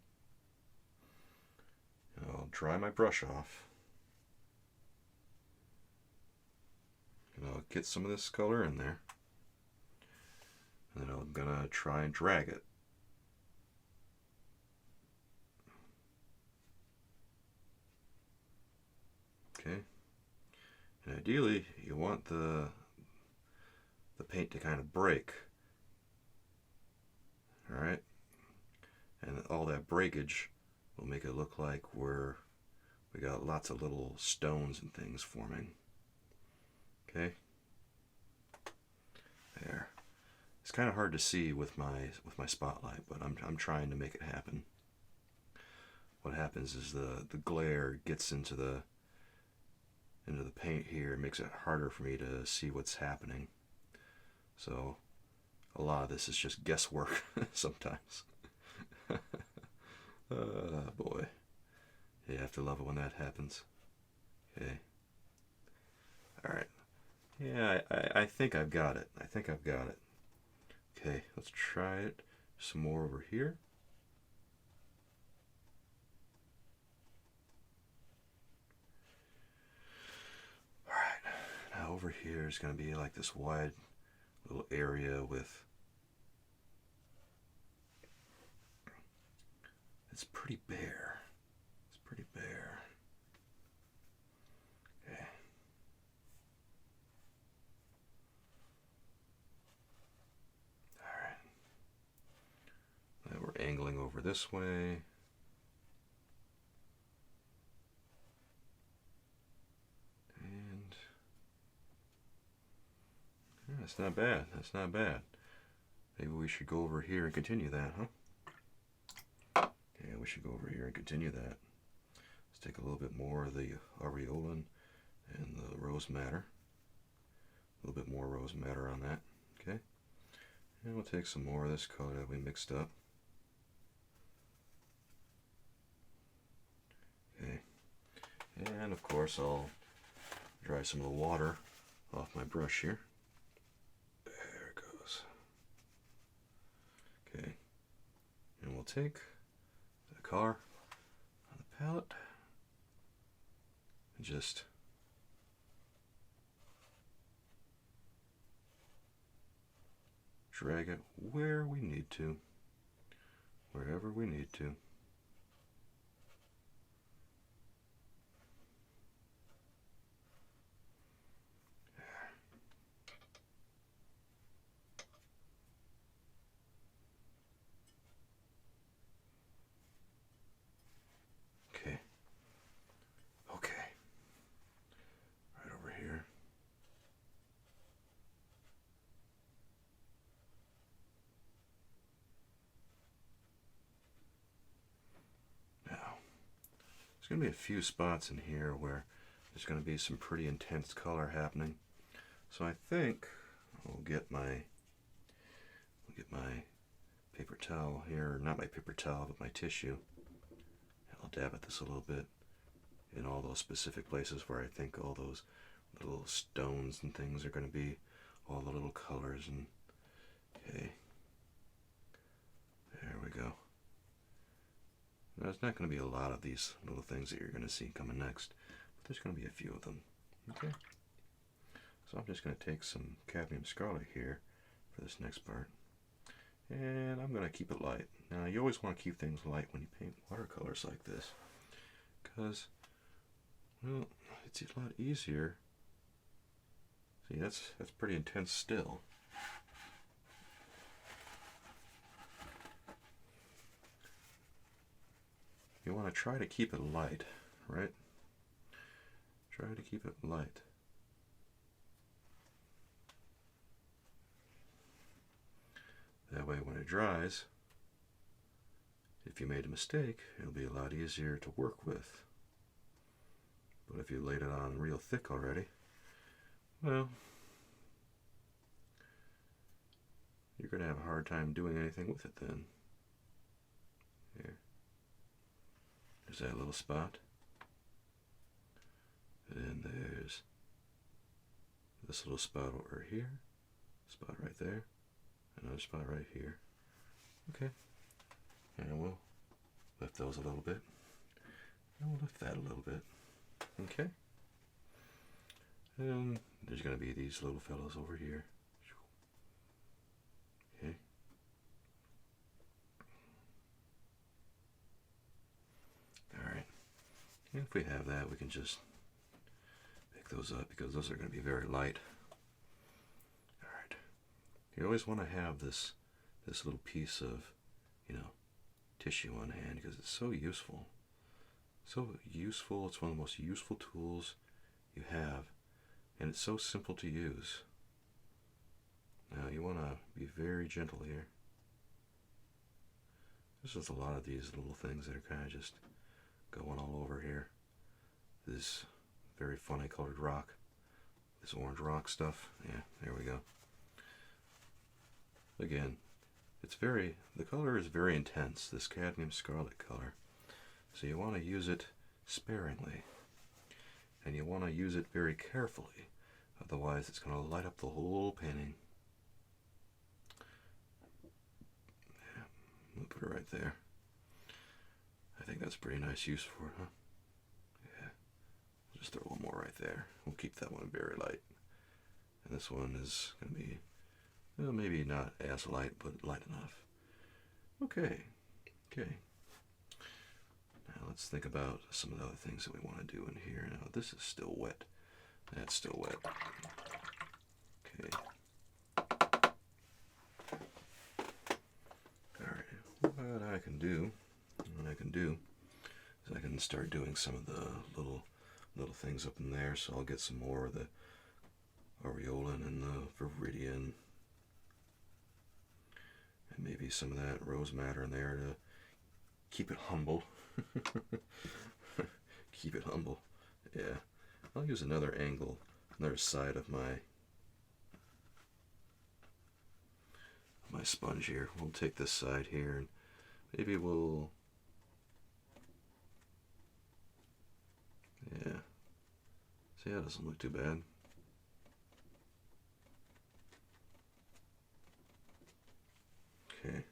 I'll dry my brush off. And I'll get some of this color in there. And then I'm gonna try and drag it. Okay. And ideally, you want the paint to kind of break. Alright? And all that breakage will make it look like we got lots of little stones and things forming. Okay? There. It's kind of hard to see with my spotlight, but I'm trying to make it happen. What happens is the glare gets into the paint here. It makes it harder for me to see what's happening. So a lot of this is just guesswork sometimes. Boy. You have to love it when that happens. Okay. Alright. Yeah, I think I've got it. I think I've got it. Okay, let's try it some more over here. Alright, now over here is going to be like this wide little area with... It's pretty bare. It's pretty bare. Okay. Alright. Now we're angling over this way. And yeah, that's not bad. That's not bad. Maybe we should go over here and continue that, huh? Yeah, we should go over here and continue that. Let's take a little bit more of the aureolin and the rose madder. A little bit more rose madder on that. Okay. And we'll take some more of this color that we mixed up. Okay. And of course I'll dry some of the water off my brush here. There it goes. Okay. And we'll take color on the palette and just drag it where we need to, wherever we need to. There's going to be a few spots in here where there's going to be some pretty intense color happening. So I think I'll get my paper towel here, not my paper towel, but my tissue. And I'll dab at this a little bit in all those specific places where I think all those little stones and things are going to be, all the little colors. And okay, there we go. Now, there's not going to be a lot of these little things that you're going to see coming next, but there's going to be a few of them. Okay. So I'm just going to take some cadmium scarlet here for this next part, and I'm going to keep it light. Now, you always want to keep things light when you paint watercolors like this, because, well, it's a lot easier. See, that's pretty intense still. You want to try to keep it light, right? Try to keep it light. That way when it dries, if you made a mistake, it'll be a lot easier to work with. But if you laid it on real thick already, well, you're going to have a hard time doing anything with it then. Here. There's that little spot. And there's this little spot over here. Spot right there. Another spot right here. Okay. And we'll lift those a little bit. And we'll lift that a little bit. Okay. And there's going to be these little fellows over here. Okay. Alright. And if we have that, we can just pick those up because those are going to be very light. Alright. You always want to have this little piece of, tissue on hand because it's so useful. So useful. It's one of the most useful tools you have. And it's so simple to use. Now you want to be very gentle here. There's just a lot of these little things that are kind of just going all over here. This very funny colored rock. This orange rock stuff. Yeah, there we go. Again, the color is very intense, this cadmium scarlet color. So you want to use it sparingly. And you want to use it very carefully. Otherwise it's going to light up the whole painting. Yeah, we'll put it right there. I think that's a pretty nice use for it, huh? Yeah. Just throw one more right there. We'll keep that one very light. And this one is going to be, well, maybe not as light, but light enough. Okay. Now let's think about some of the other things that we want to do in here. Now this is still wet. That's still wet. Okay. Alright. What I can do is I can start doing some of the little things up in there. So I'll get some more of the aureolin and the viridian. And maybe some of that rose matter in there to keep it humble. Keep it humble. Yeah. I'll use another angle, another side of my sponge here. We'll take this side here and maybe we'll, yeah. See, that doesn't look too bad. Okay.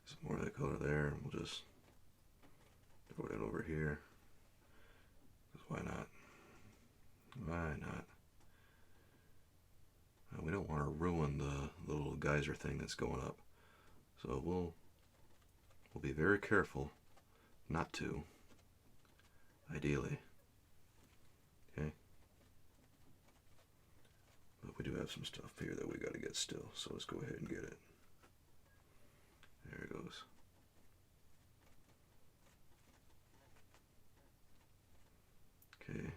Some more of that color there, and we'll just throw it over here. Because why not? Why not? We don't want to ruin the little geyser thing that's going up. So we'll be very careful not to, ideally. Okay? But we do have some stuff here that we got to get still, so let's go ahead and get it. There it goes. Okay.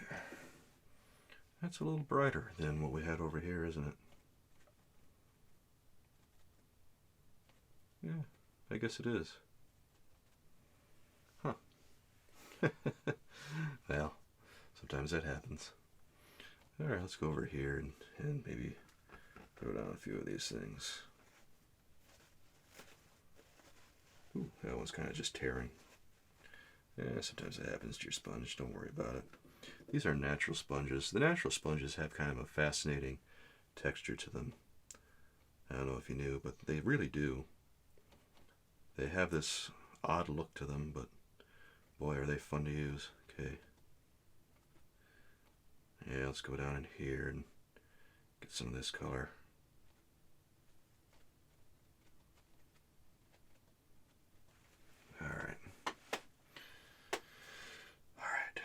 There. That's a little brighter than what we had over here, isn't it? Yeah, I guess it is. Huh. Well, sometimes that happens. Alright, let's go over here and maybe throw down a few of these things. Ooh, that one's kind of just tearing. Yeah, sometimes it happens to your sponge. Don't worry about it. These are natural sponges. The natural sponges have kind of a fascinating texture to them. I don't know if you knew, but they really do. They have this odd look to them, but boy, are they fun to use. Okay. Yeah, let's go down in here and get some of this color. Alright. Alright.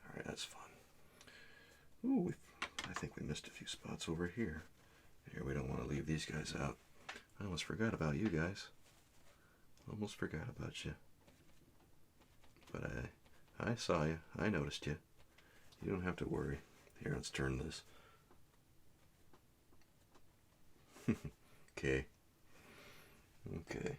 Alright, that's fun. Ooh, I think we missed a few spots over here. Here, we don't want to leave these guys out. I almost forgot about you guys. Almost forgot about you. But I saw you. I noticed you. You don't have to worry. Here, let's turn this. Okay. Okay.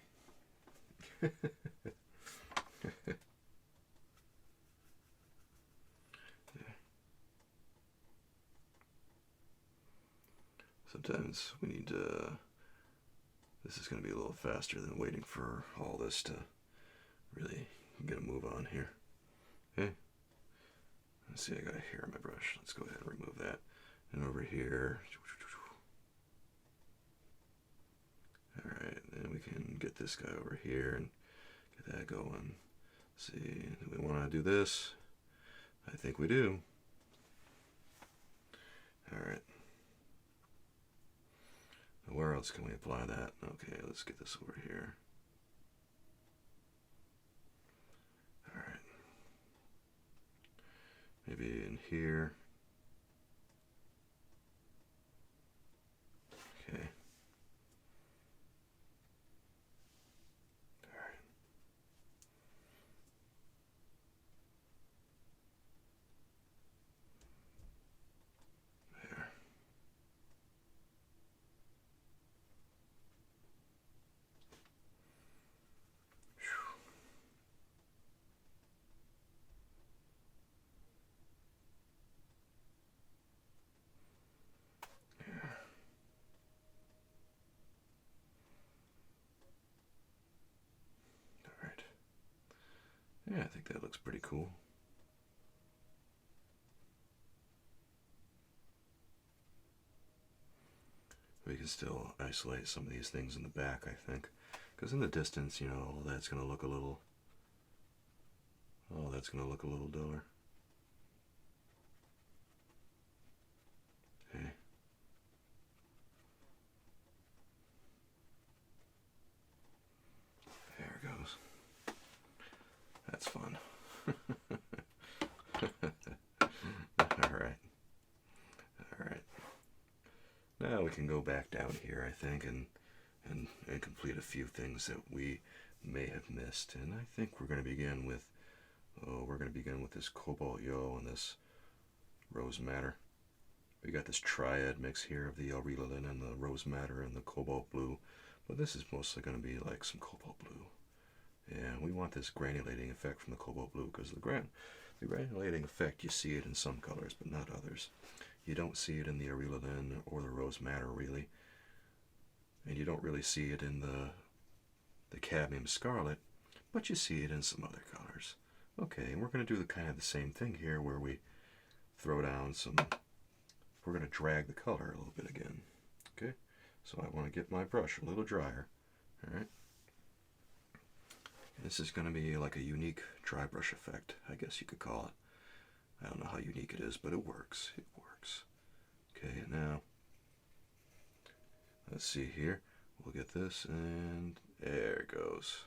Sometimes we need to... This is going to be a little faster than waiting for all this to really get a move on here. Okay. Let's see, I got a hair on my brush. Let's go ahead and remove that. And over here... Alright, then we can get this guy over here and get that going. Let's see, do we want to do this? I think we do. Alright. Where else can we apply that? Okay, let's get this over here. Alright. Maybe in here. Okay. Alright. There. Yeah, I think that looks pretty cool. We can still isolate some of these things in the back, I think. Because in the distance, you know, all that's going to look a little... Oh, that's going to look a little duller. Okay. There it goes. That's fun. Alright. Alright. Now we can go back down here, I think, and complete a few things that we may have missed. And I think we're going to begin with, this cobalt yellow and this rose madder. We got this triad mix here of the aurelin and the rose madder and the cobalt blue, but this is mostly going to be like some cobalt blue. And we want this granulating effect from the cobalt blue, because the granulating effect, you see it in some colors, but not others. You don't see it in the aurelin or the rose madder, really. And you don't really see it in the cadmium scarlet, but you see it in some other colors. Okay, and we're going to do kind of the same thing here, where we throw down some... We're going to drag the color a little bit again. Okay, so I want to get my brush a little drier. All right. This is going to be like a unique dry brush effect, I guess you could call it. I don't know how unique it is, but it works. It works. Okay, now, let's see here. We'll get this, and there it goes.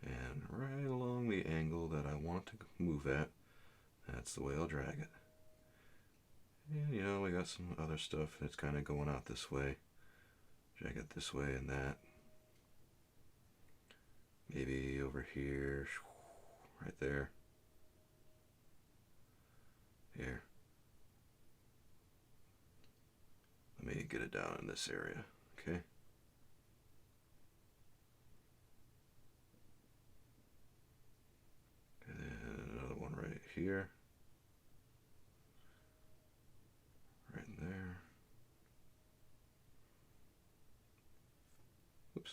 And right along the angle that I want to move at, that's the way I'll drag it. And, you know, we got some other stuff that's kind of going out this way. Drag it this way and that. Maybe over here, right there. Here. Let me get it down in this area, okay? And then another one right here. Right in there. Oops.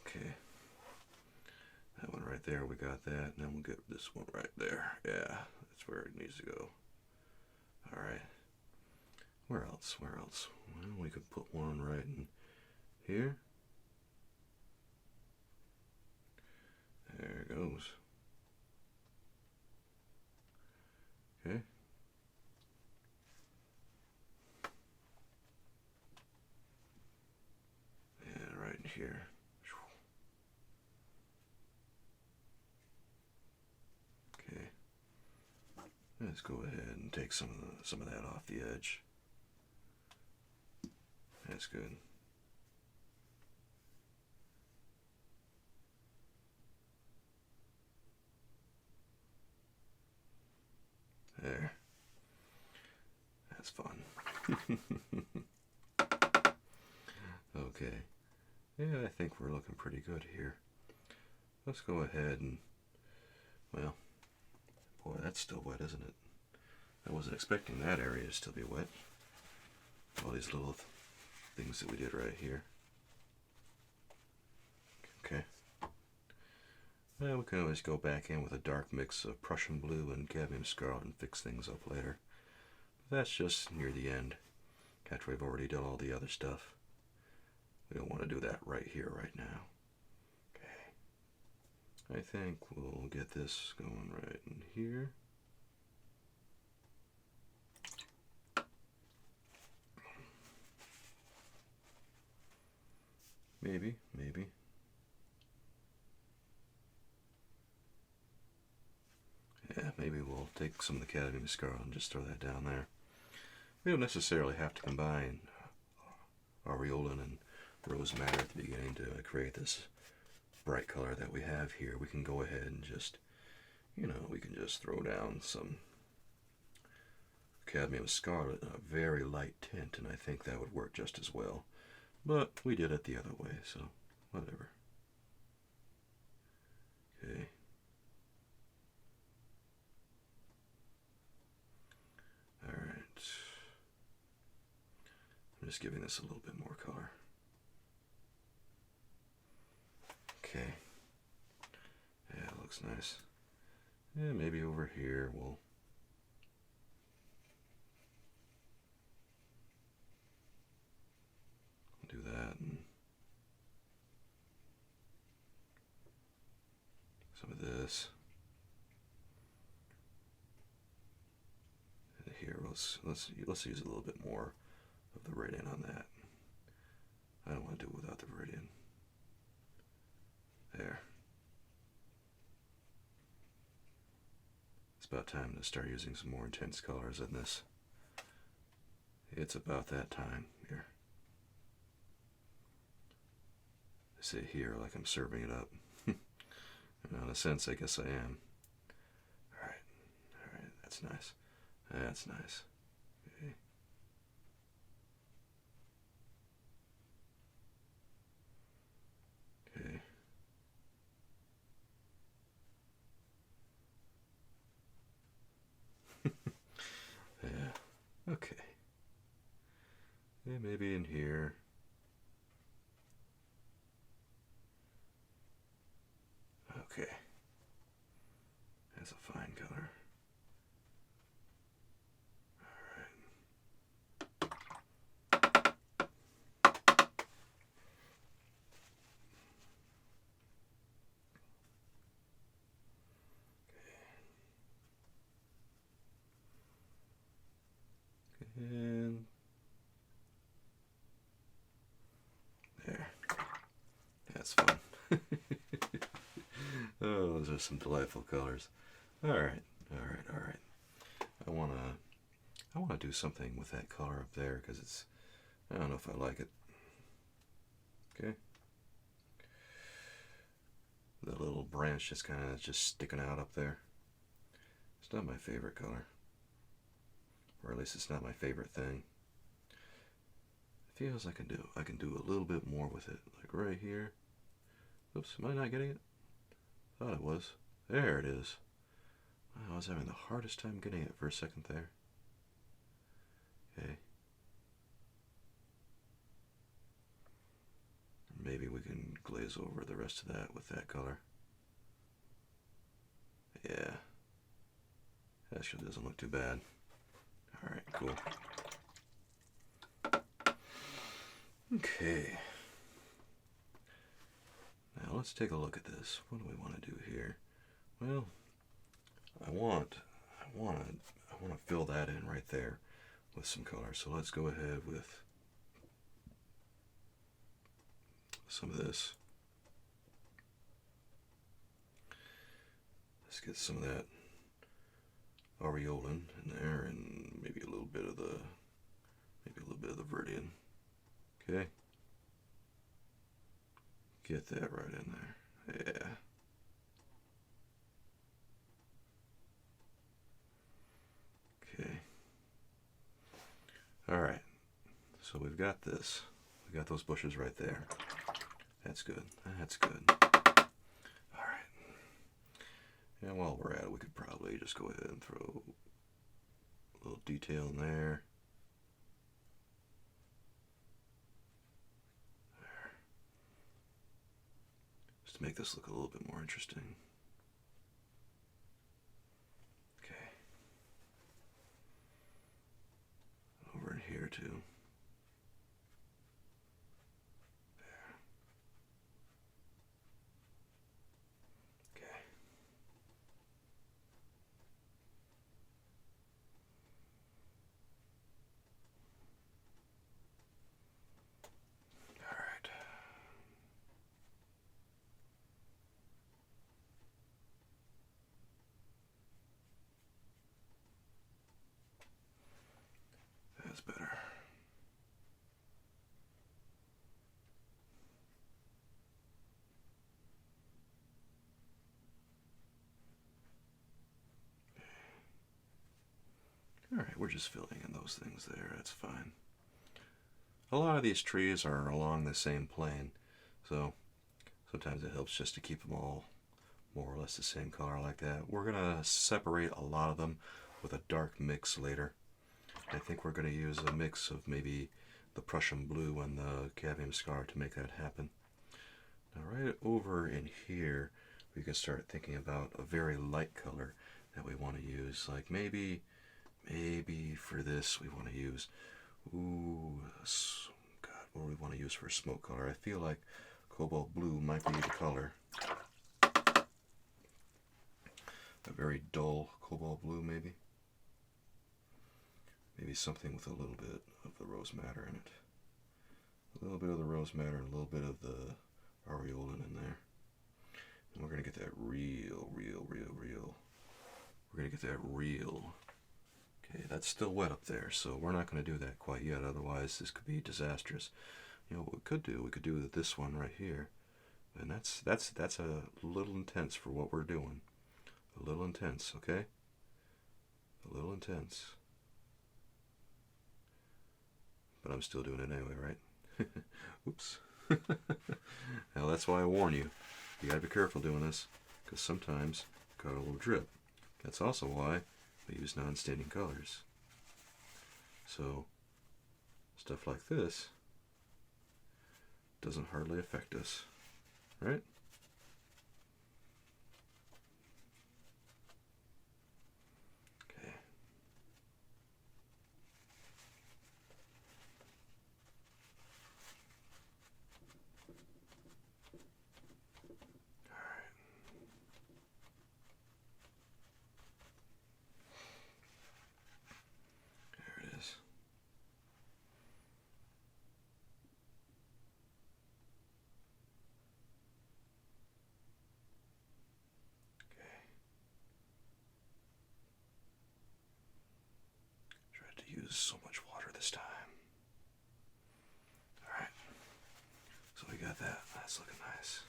Okay. right there, we got that. And then we'll get this one right there. Yeah, that's where it needs to go. Alright. Where else? Where else? Well, we could put one right in here. There it goes. Okay. And right in here. Okay. Let's go ahead and take some of that off the edge. That's good. There. That's fun. Okay. Yeah, I think we're looking pretty good here. Let's go ahead and, well, boy, that's still wet, isn't it? I wasn't expecting that area to still be wet. All these little things that we did right here. Okay. Well, we can always go back in with a dark mix of Prussian blue and cadmium scarlet and fix things up later. But that's just near the end, after we've already done all the other stuff. We don't want to do that right here, right now. Okay. I think we'll get this going right in here. Maybe, maybe. Yeah, maybe we'll take some of the cadmium scarlet and just throw that down there. We don't necessarily have to combine aureolin and rose matter at the beginning to create this bright color that we have here. We can go ahead and just, you know, we can just throw down some cadmium scarlet in a very light tint, and I think that would work just as well. But we did it the other way, so whatever. Okay. Alright. I'm just giving this a little bit more color. Okay. Yeah, it looks nice. Yeah, maybe over here we'll do that, and some of this. And here, let's use a little bit more of the Viridian on that. I don't want to do it without the Viridian. There. It's about time to start using some more intense colors in this. It's about that time here. I say here like I'm serving it up. In a sense, I guess I am. Alright, that's nice. That's nice. Okay. Okay. Yeah, okay. Yeah, maybe in here. Okay. That's a fine color. And there. That's fun. Oh, those are some delightful colors. Alright. I wanna do something with that color up there because it's, I don't know if I like it. Okay. The little branch just kinda just sticking out up there. It's not my favorite color. Or at least it's not my favorite thing. It feels like I can do a little bit more with it. Like right here. Oops, am I not getting it? Thought it was. There it is. Wow, I was having the hardest time getting it for a second there. Okay. Maybe we can glaze over the rest of that with that color. Yeah. Actually doesn't look too bad. Alright, cool. Okay. Now let's take a look at this. What do we want to do here? Well, I want to fill that in right there with some color. So let's go ahead with some of this. Let's get some of that aureolin in there, and maybe a little bit of the viridian. Okay. Get that right in there. Yeah. Okay. Alright. So we've got this. We got those bushes right there. That's good. That's good. Alright. And while we're at it, we could probably just go ahead and throw a little detail in there. Just to make this look a little bit more interesting. Okay. Over in here too. There. Okay. All right. That's better. Alright, we're just filling in those things there, that's fine. A lot of these trees are along the same plane, so sometimes it helps just to keep them all more or less the same color like that. We're going to separate a lot of them with a dark mix later. I think we're going to use a mix of maybe the Prussian blue and the cadmium scar to make that happen. Now right over in here, we can start thinking about a very light color that we want to use. Like maybe for this we want to use, God, what do we want to use for a smoke color? I feel like cobalt blue might be the color. A very dull cobalt blue maybe. Maybe something with a little bit of the rose madder in it. A little bit of the rose madder and a little bit of the aureolin in there. And we're going to get that real. We're going to get that real. Okay, that's still wet up there, so we're not going to do that quite yet, otherwise this could be disastrous. You know what we could do this one right here. And that's a little intense for what we're doing. A little intense, okay? A little intense. But I'm still doing it anyway, right? Oops. Now that's why I warn you. You gotta be careful doing this, because sometimes color will drip. That's also why we use non-staining colors. So stuff like this doesn't hardly affect us, right? Okay. Use so much water this time. Alright, so we got that. That's looking nice.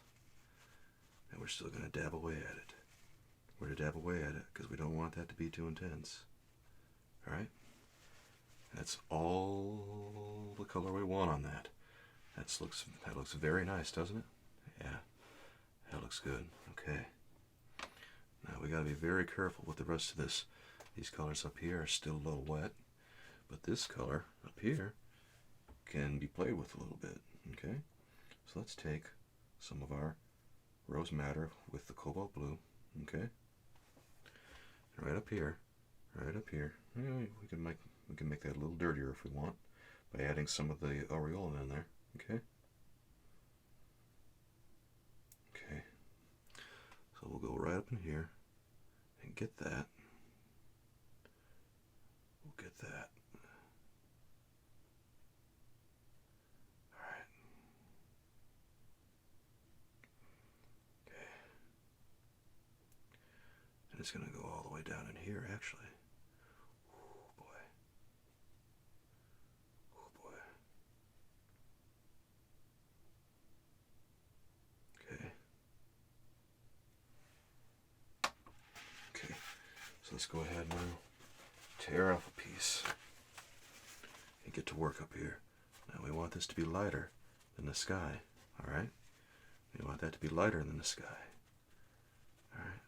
And we're still going to dab away at it. We're going to dab away at it because we don't want that to be too intense. Alright? That's all the color we want on that. That looks very nice, doesn't it? Yeah, that looks good. Okay. Now we got to be very careful with the rest of this. These colors up here are still a little wet. But this color up here can be played with a little bit, okay? So let's take some of our rose madder with the cobalt blue, okay? right up here, right up here. We can make that a little dirtier if we want by adding some of the aureola in there. Okay. Okay. So we'll go right up in here and get that. We'll get that. All right. Okay. And it's going to go all the way down in here, actually. Oh boy. Oh boy. Okay. Okay. So let's go ahead now. Tear off a piece and get to work up here. Now we want this to be lighter than the sky, all right? We want that to be lighter than the sky, all right?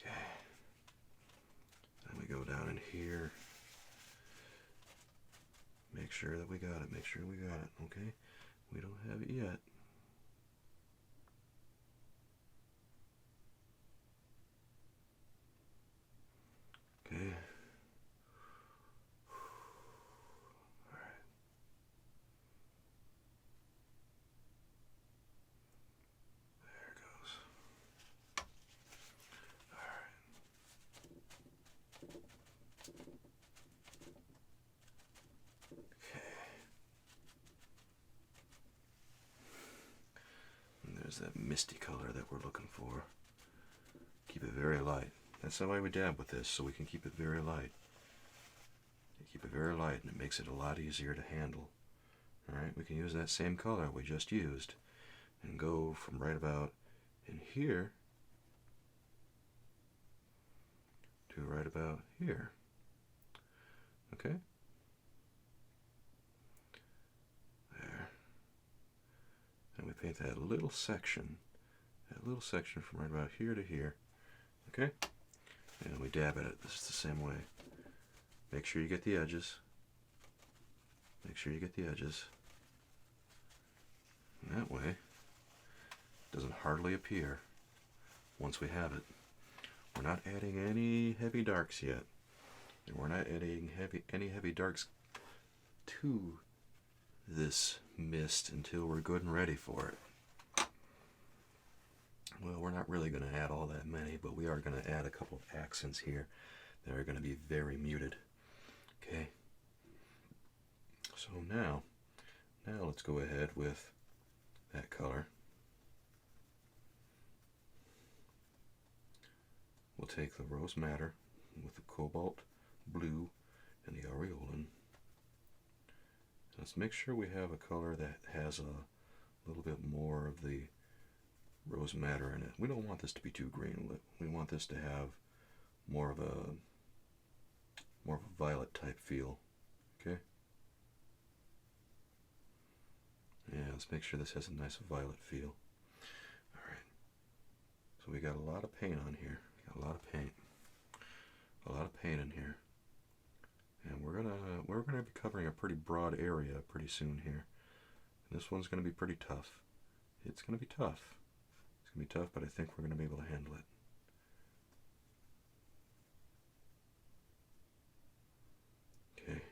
Okay. Then we go down in here. Make sure that we got it. Make sure we got it, okay? We don't have it yet. Okay. All right. There it goes. All right. Okay. And there's that misty color that we're looking for. Keep it very light. That's the way we dab with this, so we can keep it very light. Keep it very light, and it makes it a lot easier to handle. Alright, we can use that same color we just used and go from right about in here to right about here. Okay? There. And we paint that little section from right about here to here. Okay? And we dab at it. This is the same way. Make sure you get the edges. Make sure you get the edges. And that way, it doesn't hardly appear once we have it. We're not adding any heavy darks yet. And we're not adding any heavy darks to this mist until we're good and ready for it. Well, we're not really going to add all that many, but we are going to add a couple of accents here that are going to be very muted. Okay. So now let's go ahead with that color. We'll take the rose madder with the cobalt blue and the aureolin. Let's make sure we have a color that has a little bit more of the rose madder in it. We don't want this to be too green. We want this to have more of a violet type feel. Okay? Yeah, let's make sure this has a nice violet feel. Alright. So we got a lot of paint on here. Got a lot of paint. A lot of paint in here. And we're gonna be covering a pretty broad area pretty soon here. And this one's gonna be pretty tough. It's gonna be tough. It's gonna be tough, but I think we're gonna be able to handle it. Okay.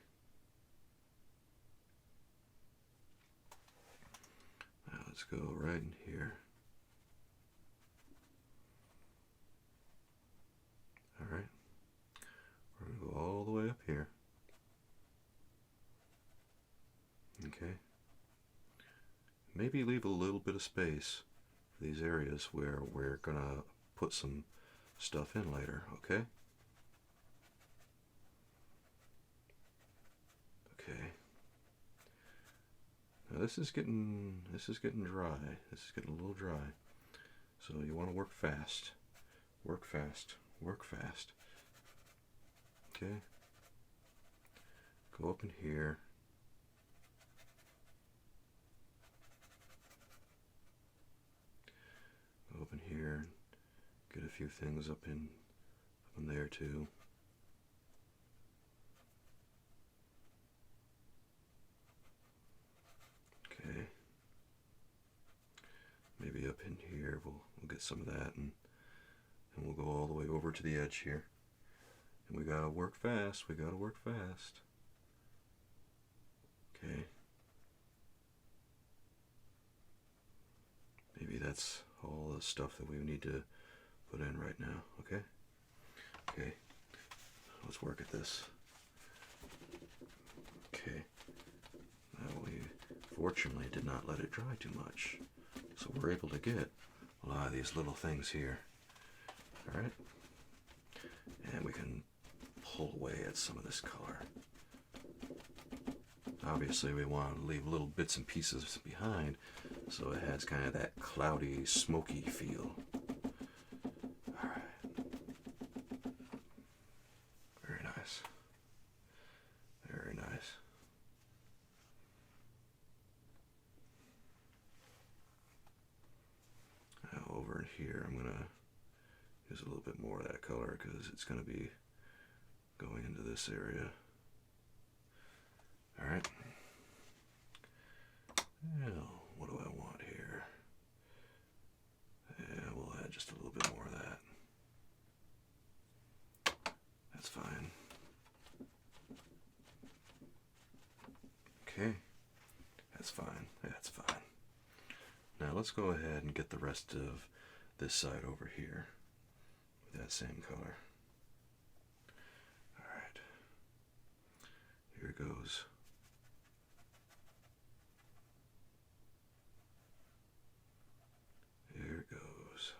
Now let's go right in here. Alright. We're going to go all the way up here. Okay. Maybe leave a little bit of space for these areas where we're going to put some stuff in later, okay? Okay. Now this is getting dry. This is getting a little dry. So you want to work fast. Work fast. Work fast. Okay. Go up in here. Go up in here. Get a few things up in there too. Okay. Maybe up in here we'll get some of that, and And we'll go all the way over to the edge here. And we gotta work fast. We gotta work fast. Okay. Maybe that's all the stuff that we need to put in right now. Okay? Okay. Let's work at this. Okay. Now we fortunately did not let it dry too much. So we're able to get a lot of these little things here. Alright? And we can pull away at some of this color. Obviously we want to leave little bits and pieces behind so it has kind of that cloudy, smoky feel. Alright. Very nice. Very nice. Now over in here I'm going to use a little bit more of that color because it's going to be going into this area. Alright. Now, what do I want here? Yeah, we'll add just a little bit more of that. That's fine. Okay. That's fine. That's fine. Now let's go ahead and get the rest of this side over here with that same color. Alright. Here it goes. Here it goes.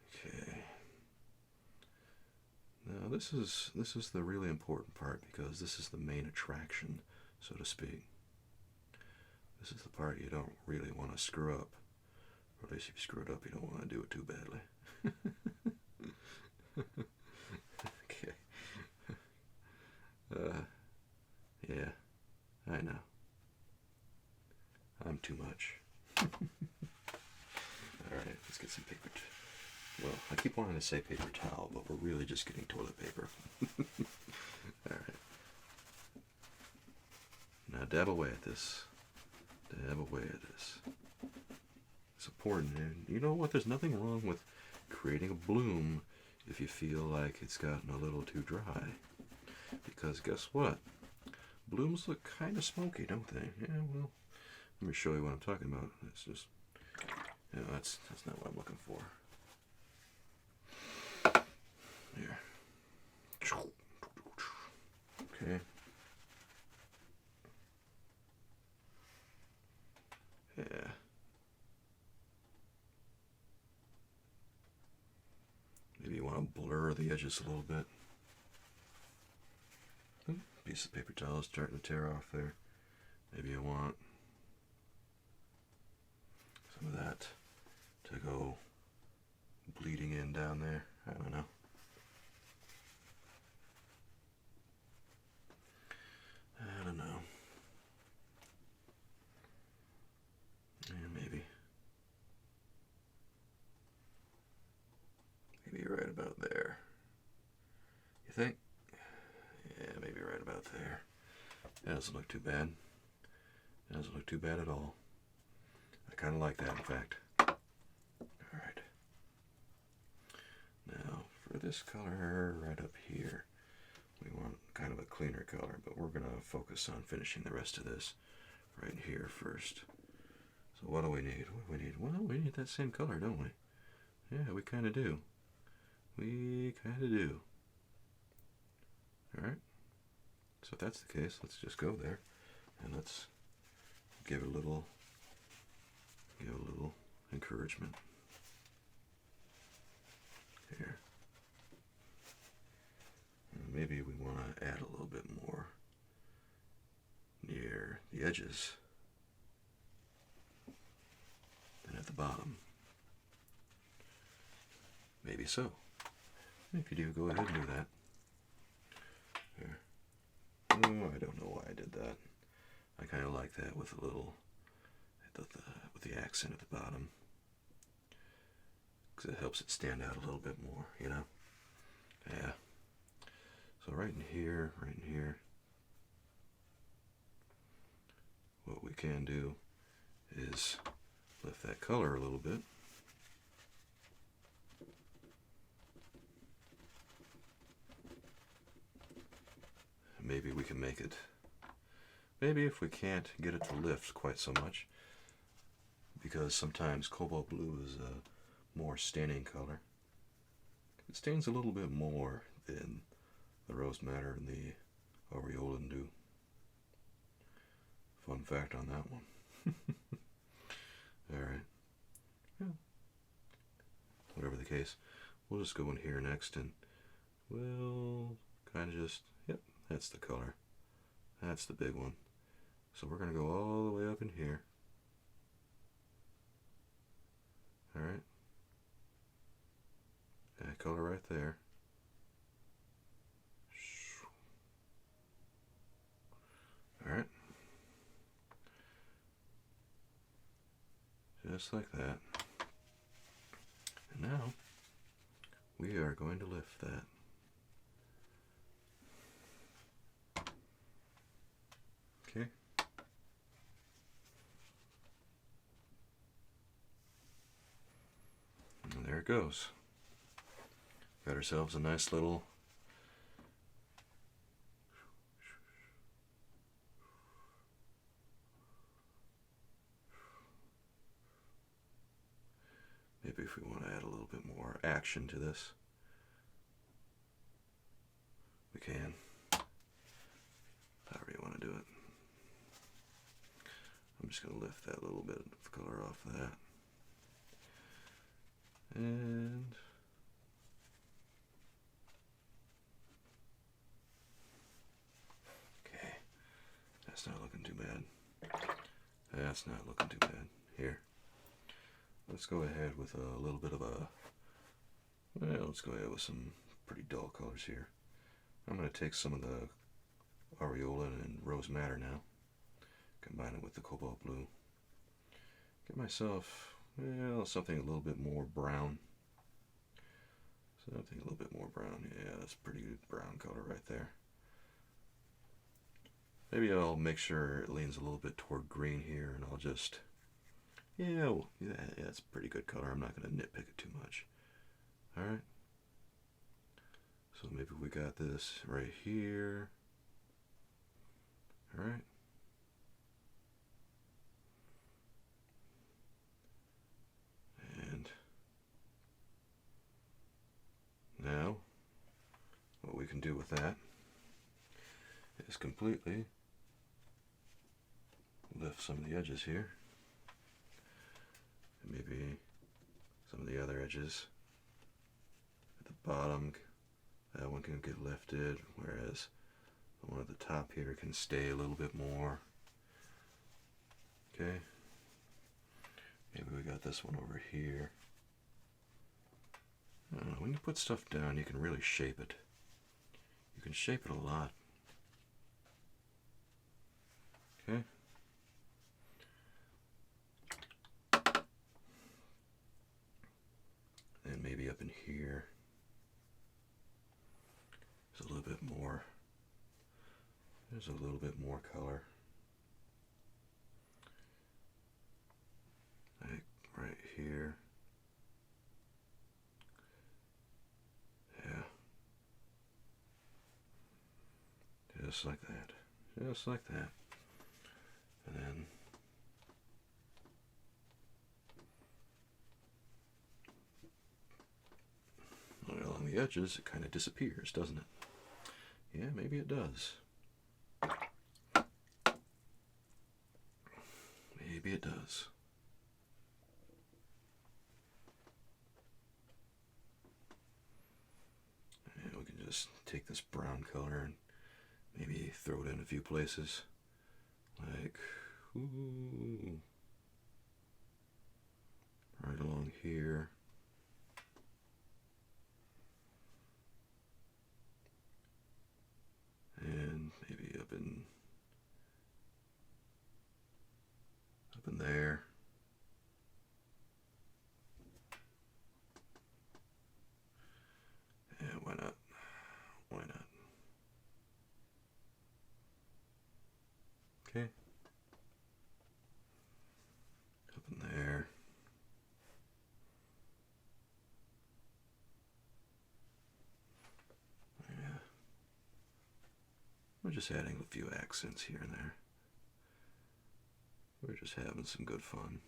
Okay. Now this is the really important part because this is the main attraction, so to speak. This is the part you don't really want to screw up. Or at least if you screw it up, you don't want to do it too badly. Okay. Yeah, I know. I'm too much. Alright, let's get some paper. Well, I keep wanting to say paper towel, but we're really just getting toilet paper. Alright. Now dab away at this. Dab away at this. It's important. And you know what? There's nothing wrong with creating a bloom if you feel like it's gotten a little too dry. Because guess what? Blooms look kind of smoky, don't they? Yeah, well, let me show you what I'm talking about. It's just, you know, that's not what I'm looking for. Here. Okay. Yeah. Maybe you want to blur the edges a little bit. Piece of paper towel is starting to tear off there. Maybe you want some of that to go bleeding in down there. I don't know. I don't know. Yeah, maybe. Maybe you're right about there. You think? Yeah, maybe right about there. That doesn't look too bad. That doesn't look too bad at all. I kind of like that, in fact. Alright. Now, for this color right up here, we want kind of a cleaner color, but we're going to focus on finishing the rest of this right here first. So what do we need? What do we need? Well, we need that same color, don't we? Yeah, we kind of do. We kind of do. Alright. So if that's the case, let's just go there and let's give it a little encouragement. Here. And maybe we want to add a little bit more near the edges than at the bottom. Maybe so. If you do, go ahead and do that. There. Oh, I don't know why I did that. I kind of like that with a little, with the accent at the bottom. Because it helps it stand out a little bit more, you know? Yeah. So right in here, what we can do is lift that color a little bit. Maybe we can make it, maybe if we can't get it to lift quite so much, because sometimes cobalt blue is a more staining color. It stains a little bit more than the rose madder and the aureolin do. Fun fact on that one. Alright. Yeah. Whatever the case, we'll just go in here next and we'll kind of just, yep, that's the color. That's the big one. So we're going to go all the way up in here. Alright. That color right there. Alright. Just like that. And now we are going to lift that. Okay. And there it goes. Got ourselves a nice little maybe if we want to add a little bit more action to this, we can. However you want to do it. I'm just going to lift that little bit of color off of that. And okay, that's not looking too bad. That's not looking too bad. Here, let's go ahead with a little bit of a, well, let's go ahead with some pretty dull colors here. I'm going to take some of the aureolin and rose madder now, combine it with the cobalt blue. Get myself, well, something a little bit more brown. Something a little bit more brown. Yeah, that's a pretty good brown color right there. Maybe I'll make sure it leans a little bit toward green here, and I'll just, yeah, well, yeah, that's a pretty good color. I'm not going to nitpick it too much. Alright. So maybe we got this right here. Alright. And now, what we can do with that is completely lift some of the edges here. And maybe some of the other edges at the bottom, that one can get lifted, whereas the one at the top here can stay a little bit more. Okay. Maybe we got this one over here. I don't know, when you put stuff down, you can really shape it. You can shape it a lot. Okay. And maybe up in here, there's a little bit more. There's a little bit more color. Like right here. Yeah. Just like that. Just like that. And then along the edges, it kind of disappears, doesn't it? Yeah, maybe it does. Maybe it does. And we can just take this brown color and maybe throw it in a few places. Like, ooh, right along here. And maybe up in there. Yeah, why not? Why not? Okay. We're just adding a few accents here and there. We're just having some good fun.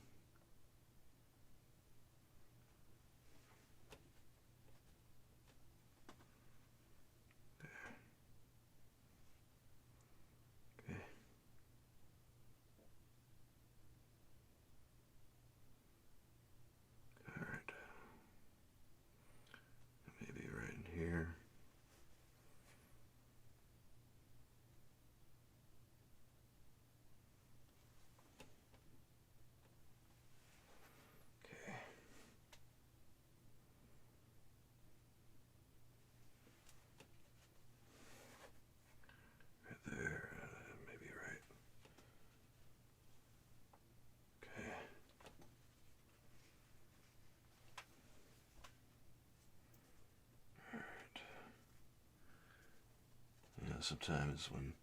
Sometimes when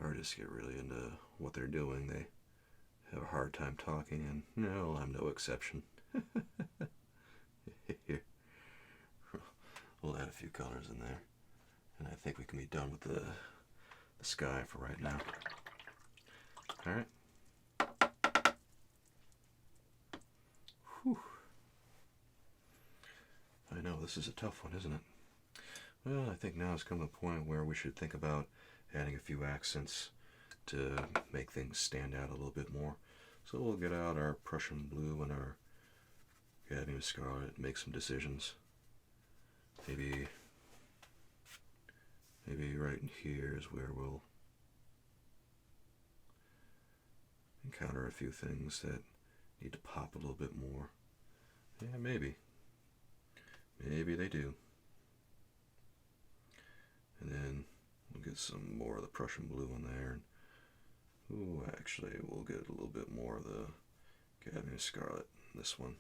artists get really into what they're doing, they have a hard time talking, and no, I'm no exception. Here, we'll add a few colors in there, and I think we can be done with the sky for right now. All right. Whew. I know, this is a tough one, isn't it? Well, I think now has come the point where we should think about adding a few accents to make things stand out a little bit more. So we'll get out our Prussian blue and our cadmium scarlet and make some decisions. Maybe right in here is where we'll encounter a few things that need to pop a little bit more. Yeah, maybe. Maybe they do. And then we'll get some more of the Prussian blue in there. Ooh, actually, we'll get a little bit more of the cadmium scarlet in this one.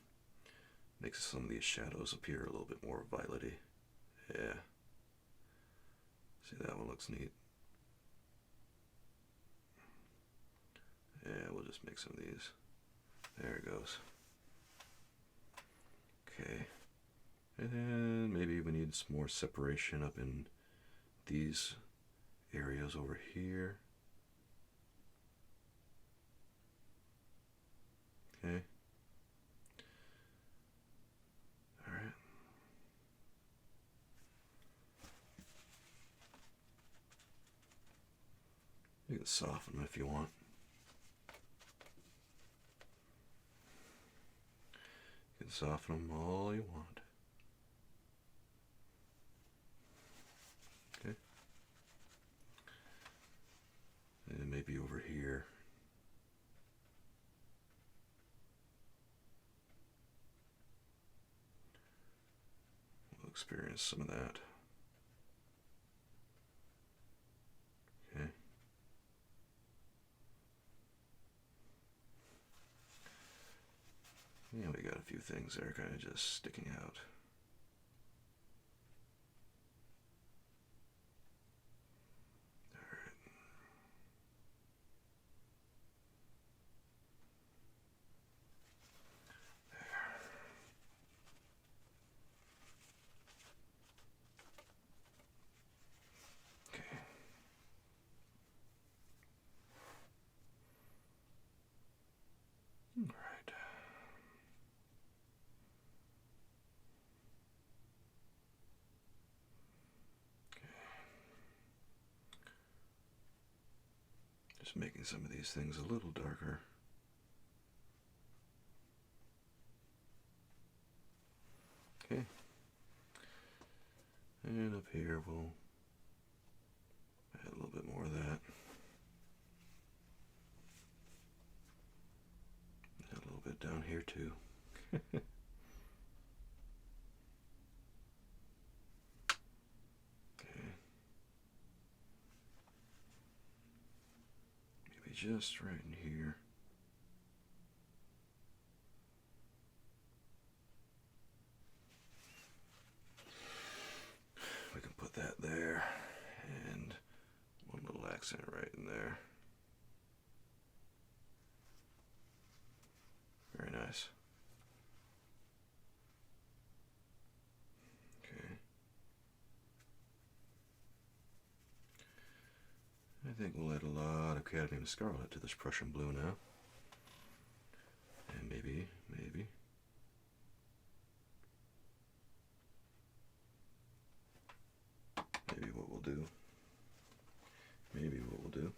Makes some of these shadows appear a little bit more violety. Yeah. See, that one looks neat. Yeah, we'll just make some of these. There it goes. Okay. And then maybe we need some more separation up in these areas over here. Okay. All right. You can soften them if you want. You can soften them all you want. And maybe over here. We'll experience some of that. Okay. Yeah, we got a few things there kind of just sticking out. Just making some of these things a little darker. Okay. And up here we'll add a little bit more of that. Add a little bit down here too. Just right in here. We can put that there, and one little accent right in there. Very nice. Okay. think we'll add a lot of cadmium scarlet to this Prussian blue now. And maybe what we'll do,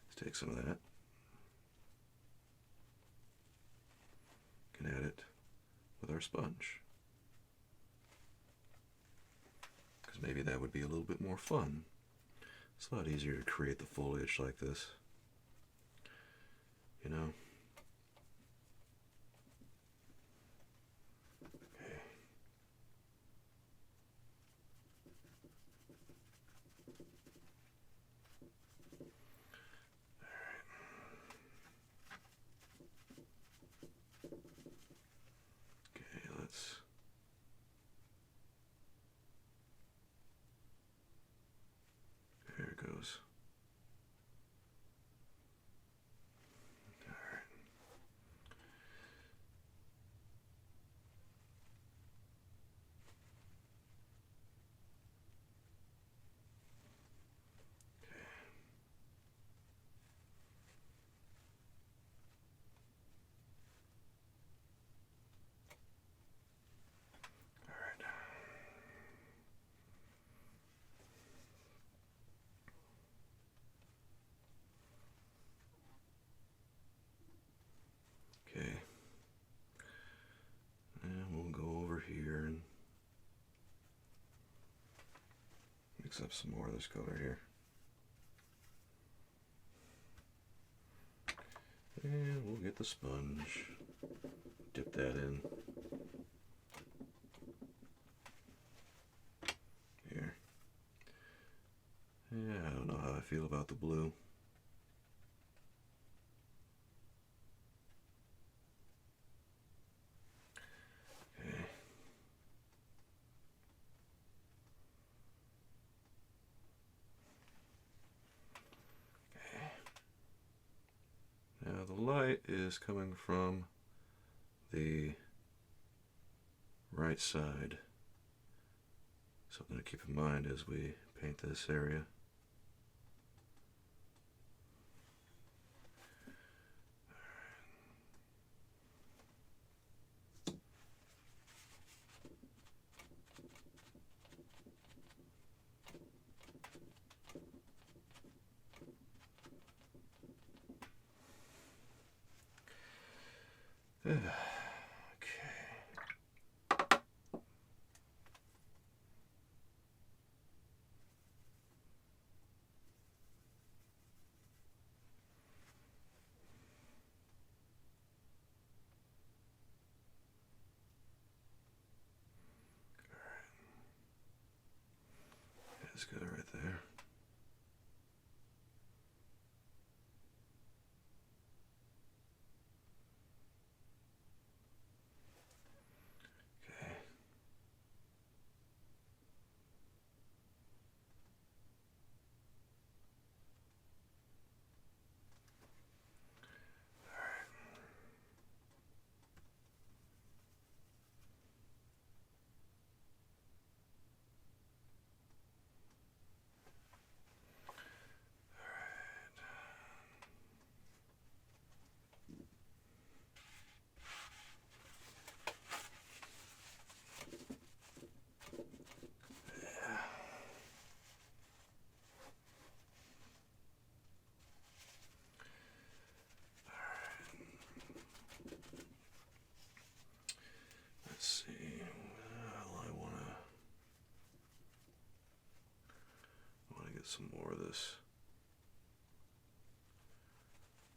is take some of that, can add it with our sponge. Because maybe that would be a little bit more fun. It's a lot easier to create the foliage like this, you know. Okay. There it goes. All right. Okay, and we'll go over here and mix up some more of this color here. And we'll get the sponge, dip that in. Here. Yeah, I don't know how I feel about the blue. Now the light is coming from the right side. Something to keep in mind as we paint this area. Okay. That's good right there. Okay. Let's see. Well, I wanna get some more of this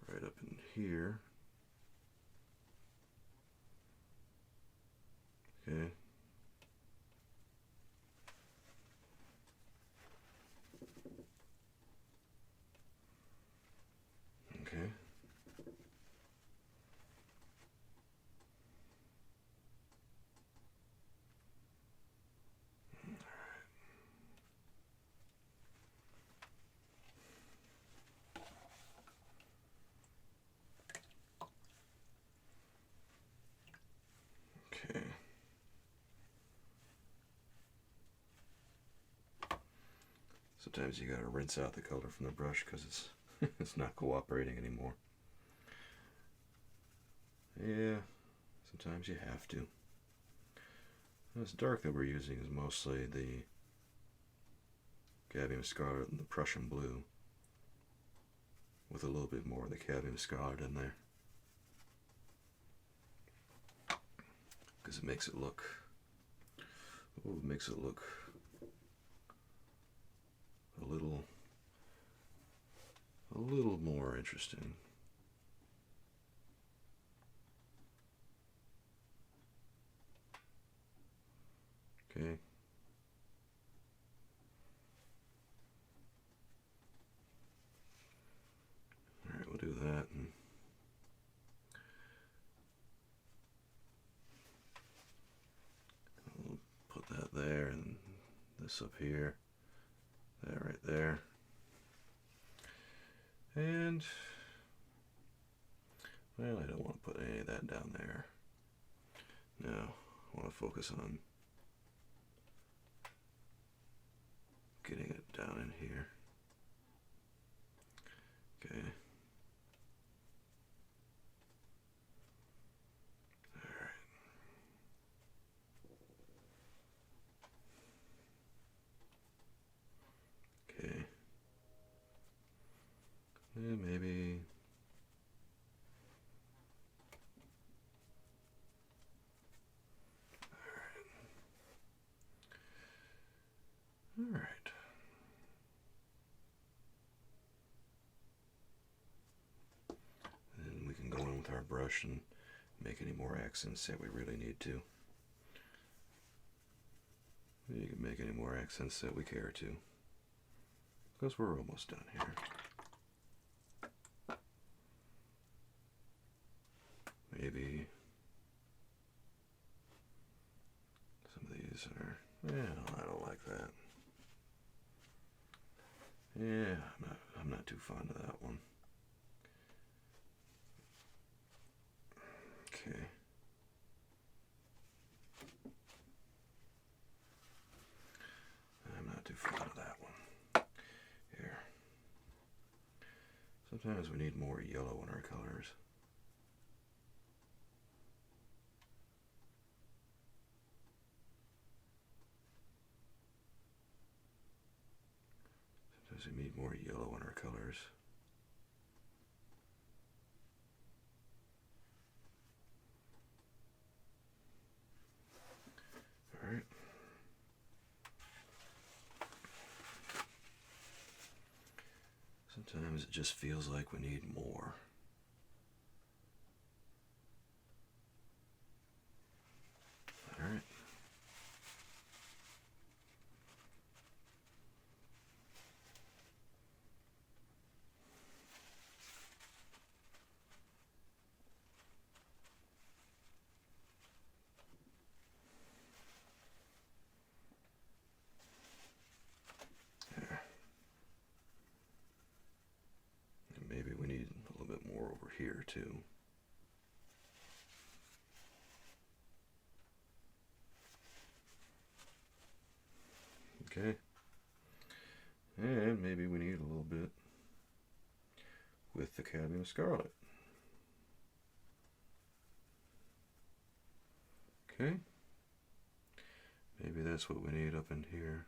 right up in here. Okay. Okay. Sometimes you gotta rinse out the color from the brush because it's not cooperating anymore. Yeah, sometimes you have to. This dark that we're using is mostly the cadmium scarlet and the Prussian blue, with a little bit more of the cadmium scarlet in there, because it makes it look, a little more interesting. Okay. All right, we'll do that, and we'll put that there, and this up here, that right there, and well, I don't want to put any of that down there. No, I want to focus on getting it down in here. Okay. Alright. Okay. And maybe Alright. Then we can go in with our brush and make any more accents that we really need to. You can make any more accents that we care to, because we're almost done here. Maybe some of these are, I don't like that. Yeah, I'm not too fond of that one. Okay. I'm not too fond of that one. Here. Sometimes we need more yellow in our colors. Sometimes we need more yellow in our colors. Alright. Sometimes it just feels like we need more. Alright. Maybe we need a little bit more over here too. Okay. And maybe we need a little bit with the cadmium scarlet. Okay. Maybe that's what we need up in here.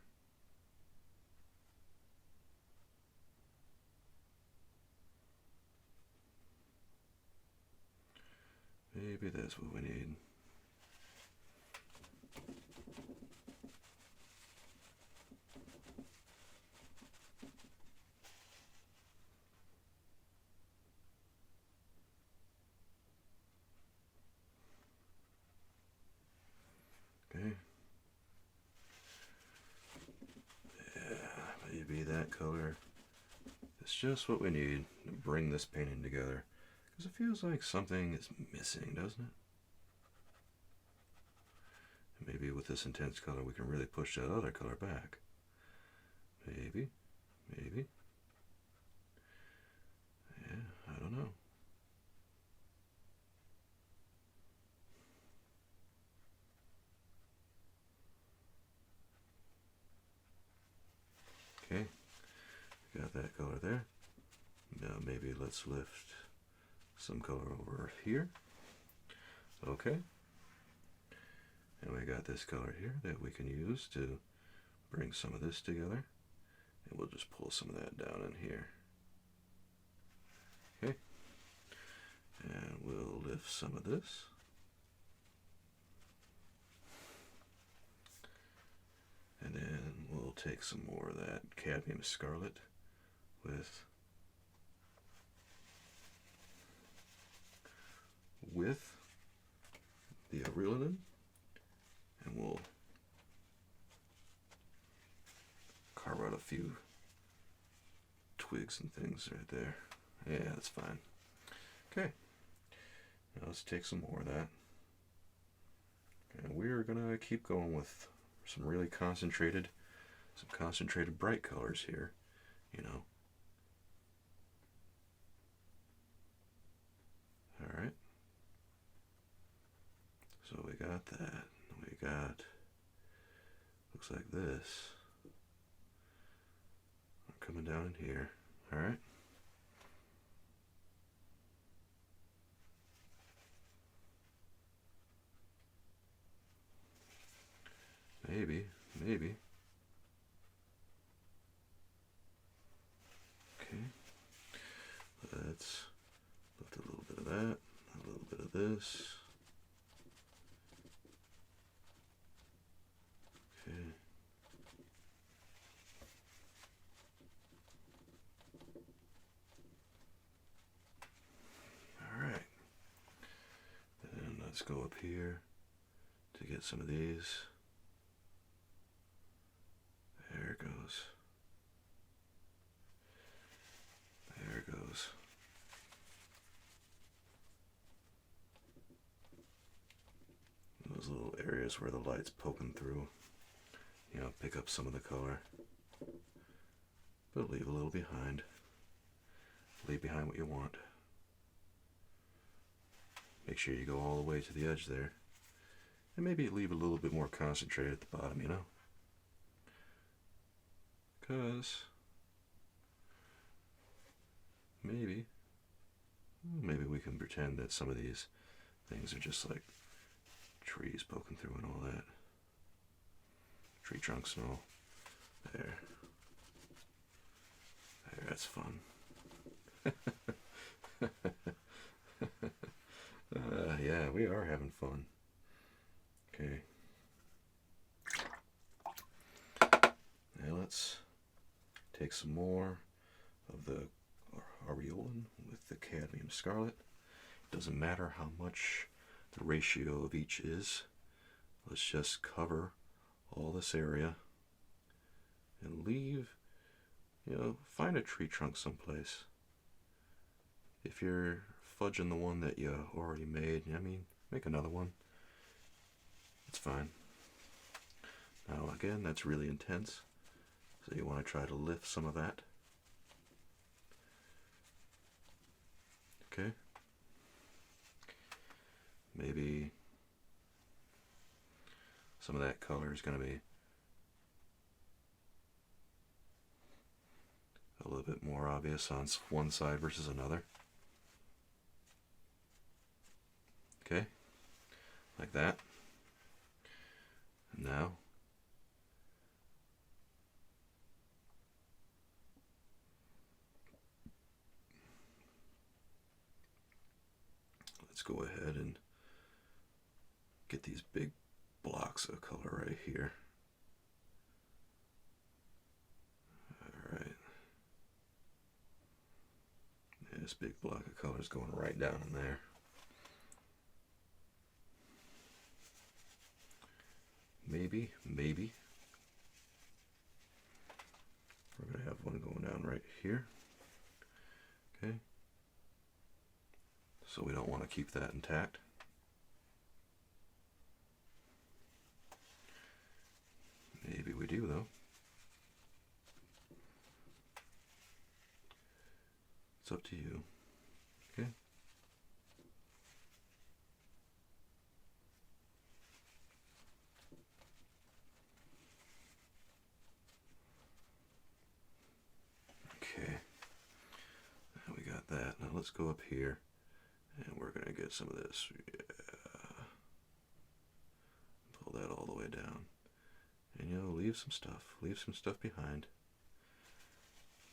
Maybe that's what we need. Okay. Yeah, maybe that color. It's just what we need to bring this painting together. Because it feels like something is missing, doesn't it? Maybe with this intense color we can really push that other color back. Maybe. Maybe. Yeah, I don't know. Okay. Got that color there. Now maybe let's lift some color over here. Okay. And we got this color here that we can use to bring some of this together. And we'll just pull some of that down in here. Okay. And we'll lift some of this. And then we'll take some more of that cadmium scarlet with the aurelin, and we'll carve out a few twigs and things right there. Yeah, that's fine. Okay, now let's take some more of that. And we're gonna keep going with some really concentrated bright colors here, you know. All right. So we got that. We got, looks like this. We're coming down in here. All right. Maybe. Okay. Let's lift a little bit of that, a little bit of this. Okay. All right. And let's go up here to get some of these. There it goes. There it goes. Those little areas where the light's poking through, you know, pick up some of the color, but leave a little behind. Leave behind what you want. Make sure you go all the way to the edge there, and maybe leave a little bit more concentrated at the bottom, you know, because maybe we can pretend that some of these things are just like trees poking through and all that. Tree trunks and all. There, that's fun. Yeah, we are having fun. Okay. Now let's take some more of the aureolin with the cadmium scarlet. It doesn't matter how much the ratio of each is. Let's just cover all this area and leave, you know, find a tree trunk someplace. If you're fudging the one that you already made, I mean, make another one. It's fine. Now again, that's really intense, so you want to try to lift some of that. Okay. Maybe some of that color is going to be a little bit more obvious on one side versus another. Okay, like that. And now let's go ahead and get these big blocks of color right here. Alright. This big block of color is going right down in there. Maybe. We're going to have one going down right here. Okay. So we don't want to keep that intact. Maybe we do, though. It's up to you. Okay. let's go up here, and we're going to get some of this. Yeah. Pull that all the way down. And, you know, leave some stuff behind.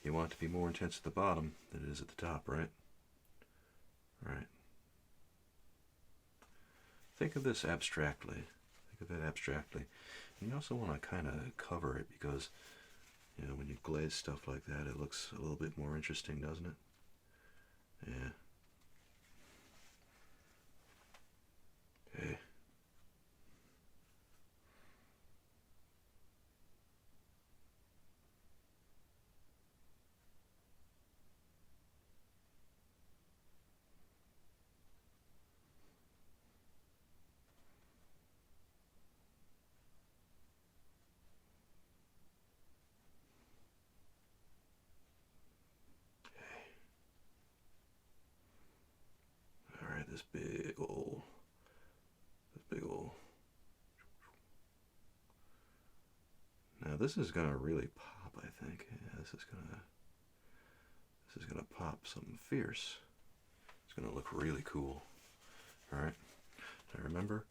You want it to be more intense at the bottom than it is at the top, right? Right. Think of this abstractly. Think of it abstractly. And you also want to kind of cover it because, you know, when you glaze stuff like that, it looks a little bit more interesting, doesn't it? Yeah. Okay. Alright, this big old. Now this is gonna really pop, I think. Yeah, this is gonna pop something fierce. It's gonna look really cool. Alright. Now remember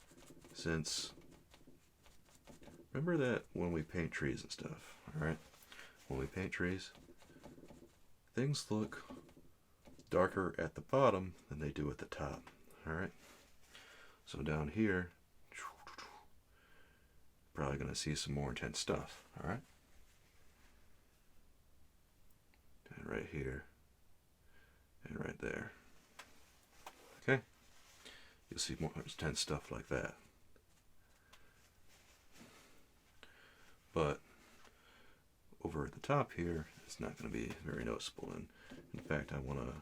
that when we paint trees and stuff, alright? When we paint trees, things look darker at the bottom than they do at the top. Alright? So down here, probably going to see some more intense stuff. Alright? And right here, and right there. Okay? You'll see more intense stuff like that. But over at the top here, it's not going to be very noticeable. And in fact, I want to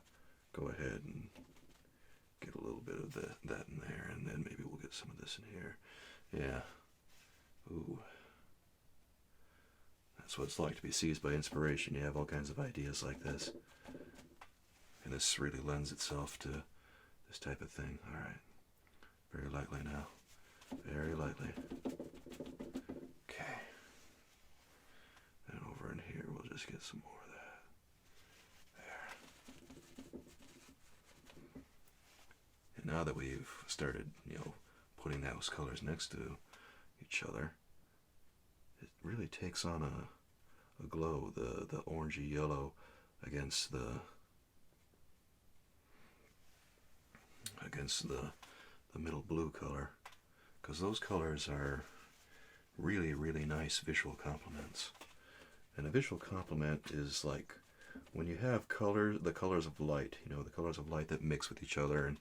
go ahead and get a little bit of that in there, and then maybe we'll get some of this in here. Yeah. Ooh. That's what it's like to be seized by inspiration. You have all kinds of ideas like this. And this really lends itself to this type of thing. Alright. Very lightly now. Very lightly. Okay. And over in here, we'll just get some more of that. There. And now that we've started, you know, putting those colors next to each other, it really takes on a glow, the orangey yellow against the middle blue color, because those colors are really, really nice visual complements. And a visual complement is like when you have the colors of light, you know, the colors of light that mix with each other, and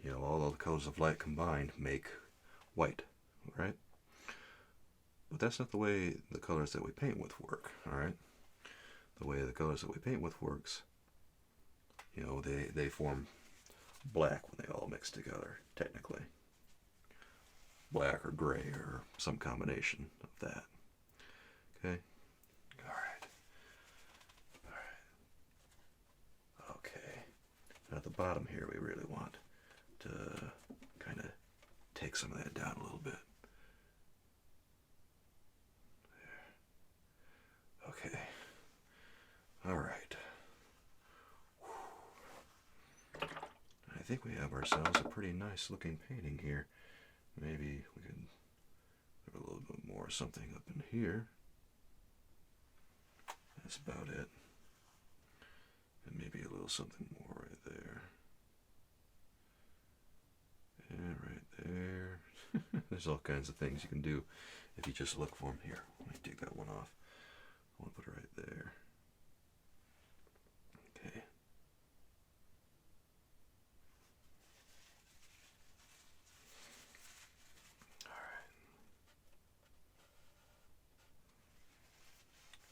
you know, all the colors of light combined make white, right? But that's not the way the colors that we paint with work, alright? The way the colors that we paint with works, you know, they form black when they all mix together, technically. Black or gray or some combination of that. Okay? Alright. Alright. Okay. Now at the bottom here, we really want to kind of take some of that down a little bit. Okay. All right. I think we have ourselves a pretty nice looking painting here. Maybe we could put a little bit more something up in here. That's about it. And maybe a little something more right there. And right there. There's all kinds of things you can do if you just look for them. Here, let me take that one off. I want to put it right there. Okay. Alright.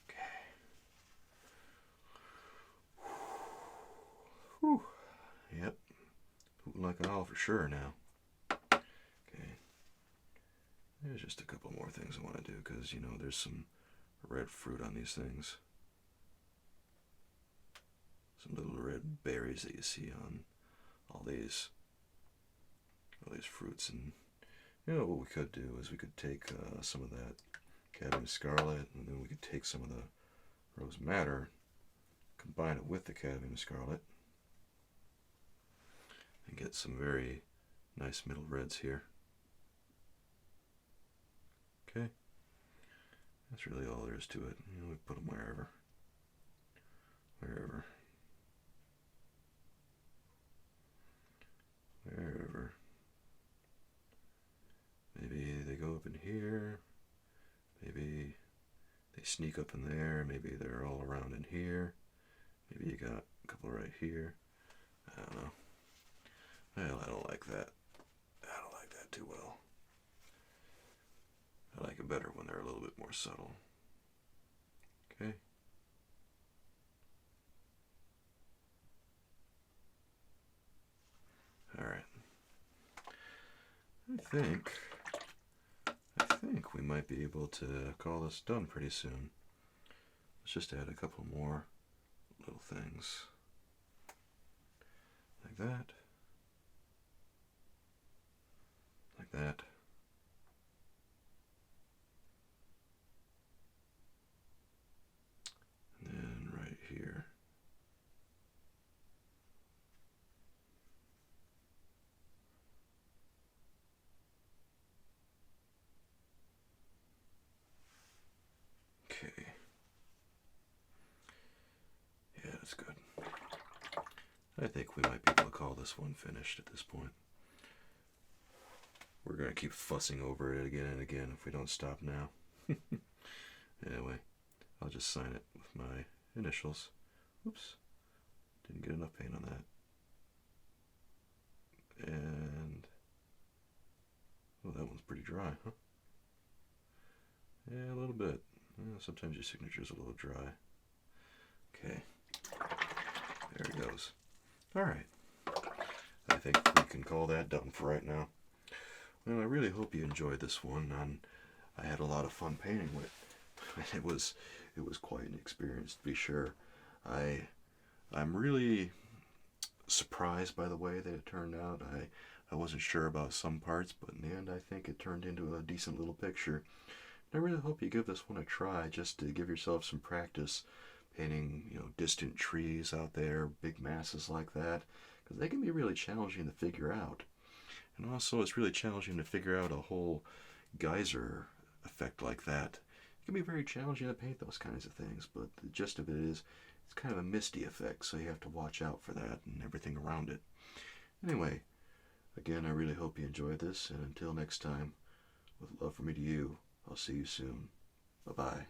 Okay. Whew. Yep. Hooting like an owl for sure now. Okay. There's just a couple more things I want to do because, you know, there's some red fruit on these things. Some little red berries that you see on all these fruits. And you know what we could do is we could take some of that cadmium scarlet, and then we could take some of the rose madder, combine it with the cadmium scarlet, and get some very nice middle reds here. Okay, that's really all there is to it. You know, we put them wherever. Wherever. Maybe they go up in here. Maybe they sneak up in there. Maybe they're all around in here. Maybe you got a couple right here. I don't know. Well, I don't like that. I don't like that too well. I like it better when they're a little bit more subtle. Okay. All right. I think we might be able to call this done pretty soon. Let's just add a couple more little things. Like that. Like that. And then right here. Okay. Yeah, that's good. I think we might be able to call this one finished at this point. We're going to keep fussing over it again and again if we don't stop now. Anyway, I'll just sign it with my initials. Oops, didn't get enough paint on that. And, oh, that one's pretty dry, huh? Yeah, a little bit. Sometimes your signature's a little dry. Okay, there it goes. All right, I think we can call that done for right now. Well, I really hope you enjoyed this one, and I had a lot of fun painting with it. It was quite an experience, to be sure. I'm really surprised by the way that it turned out. I wasn't sure about some parts, but in the end, I think it turned into a decent little picture. I really hope you give this one a try, just to give yourself some practice painting, distant trees out there, big masses like that, because they can be really challenging to figure out. And also, it's really challenging to figure out a whole geyser effect like that. It can be very challenging to paint those kinds of things, but the gist of it is, it's kind of a misty effect, so you have to watch out for that and everything around it. Anyway, again, I really hope you enjoyed this, and until next time, with love from me to you, I'll see you soon. Bye-bye.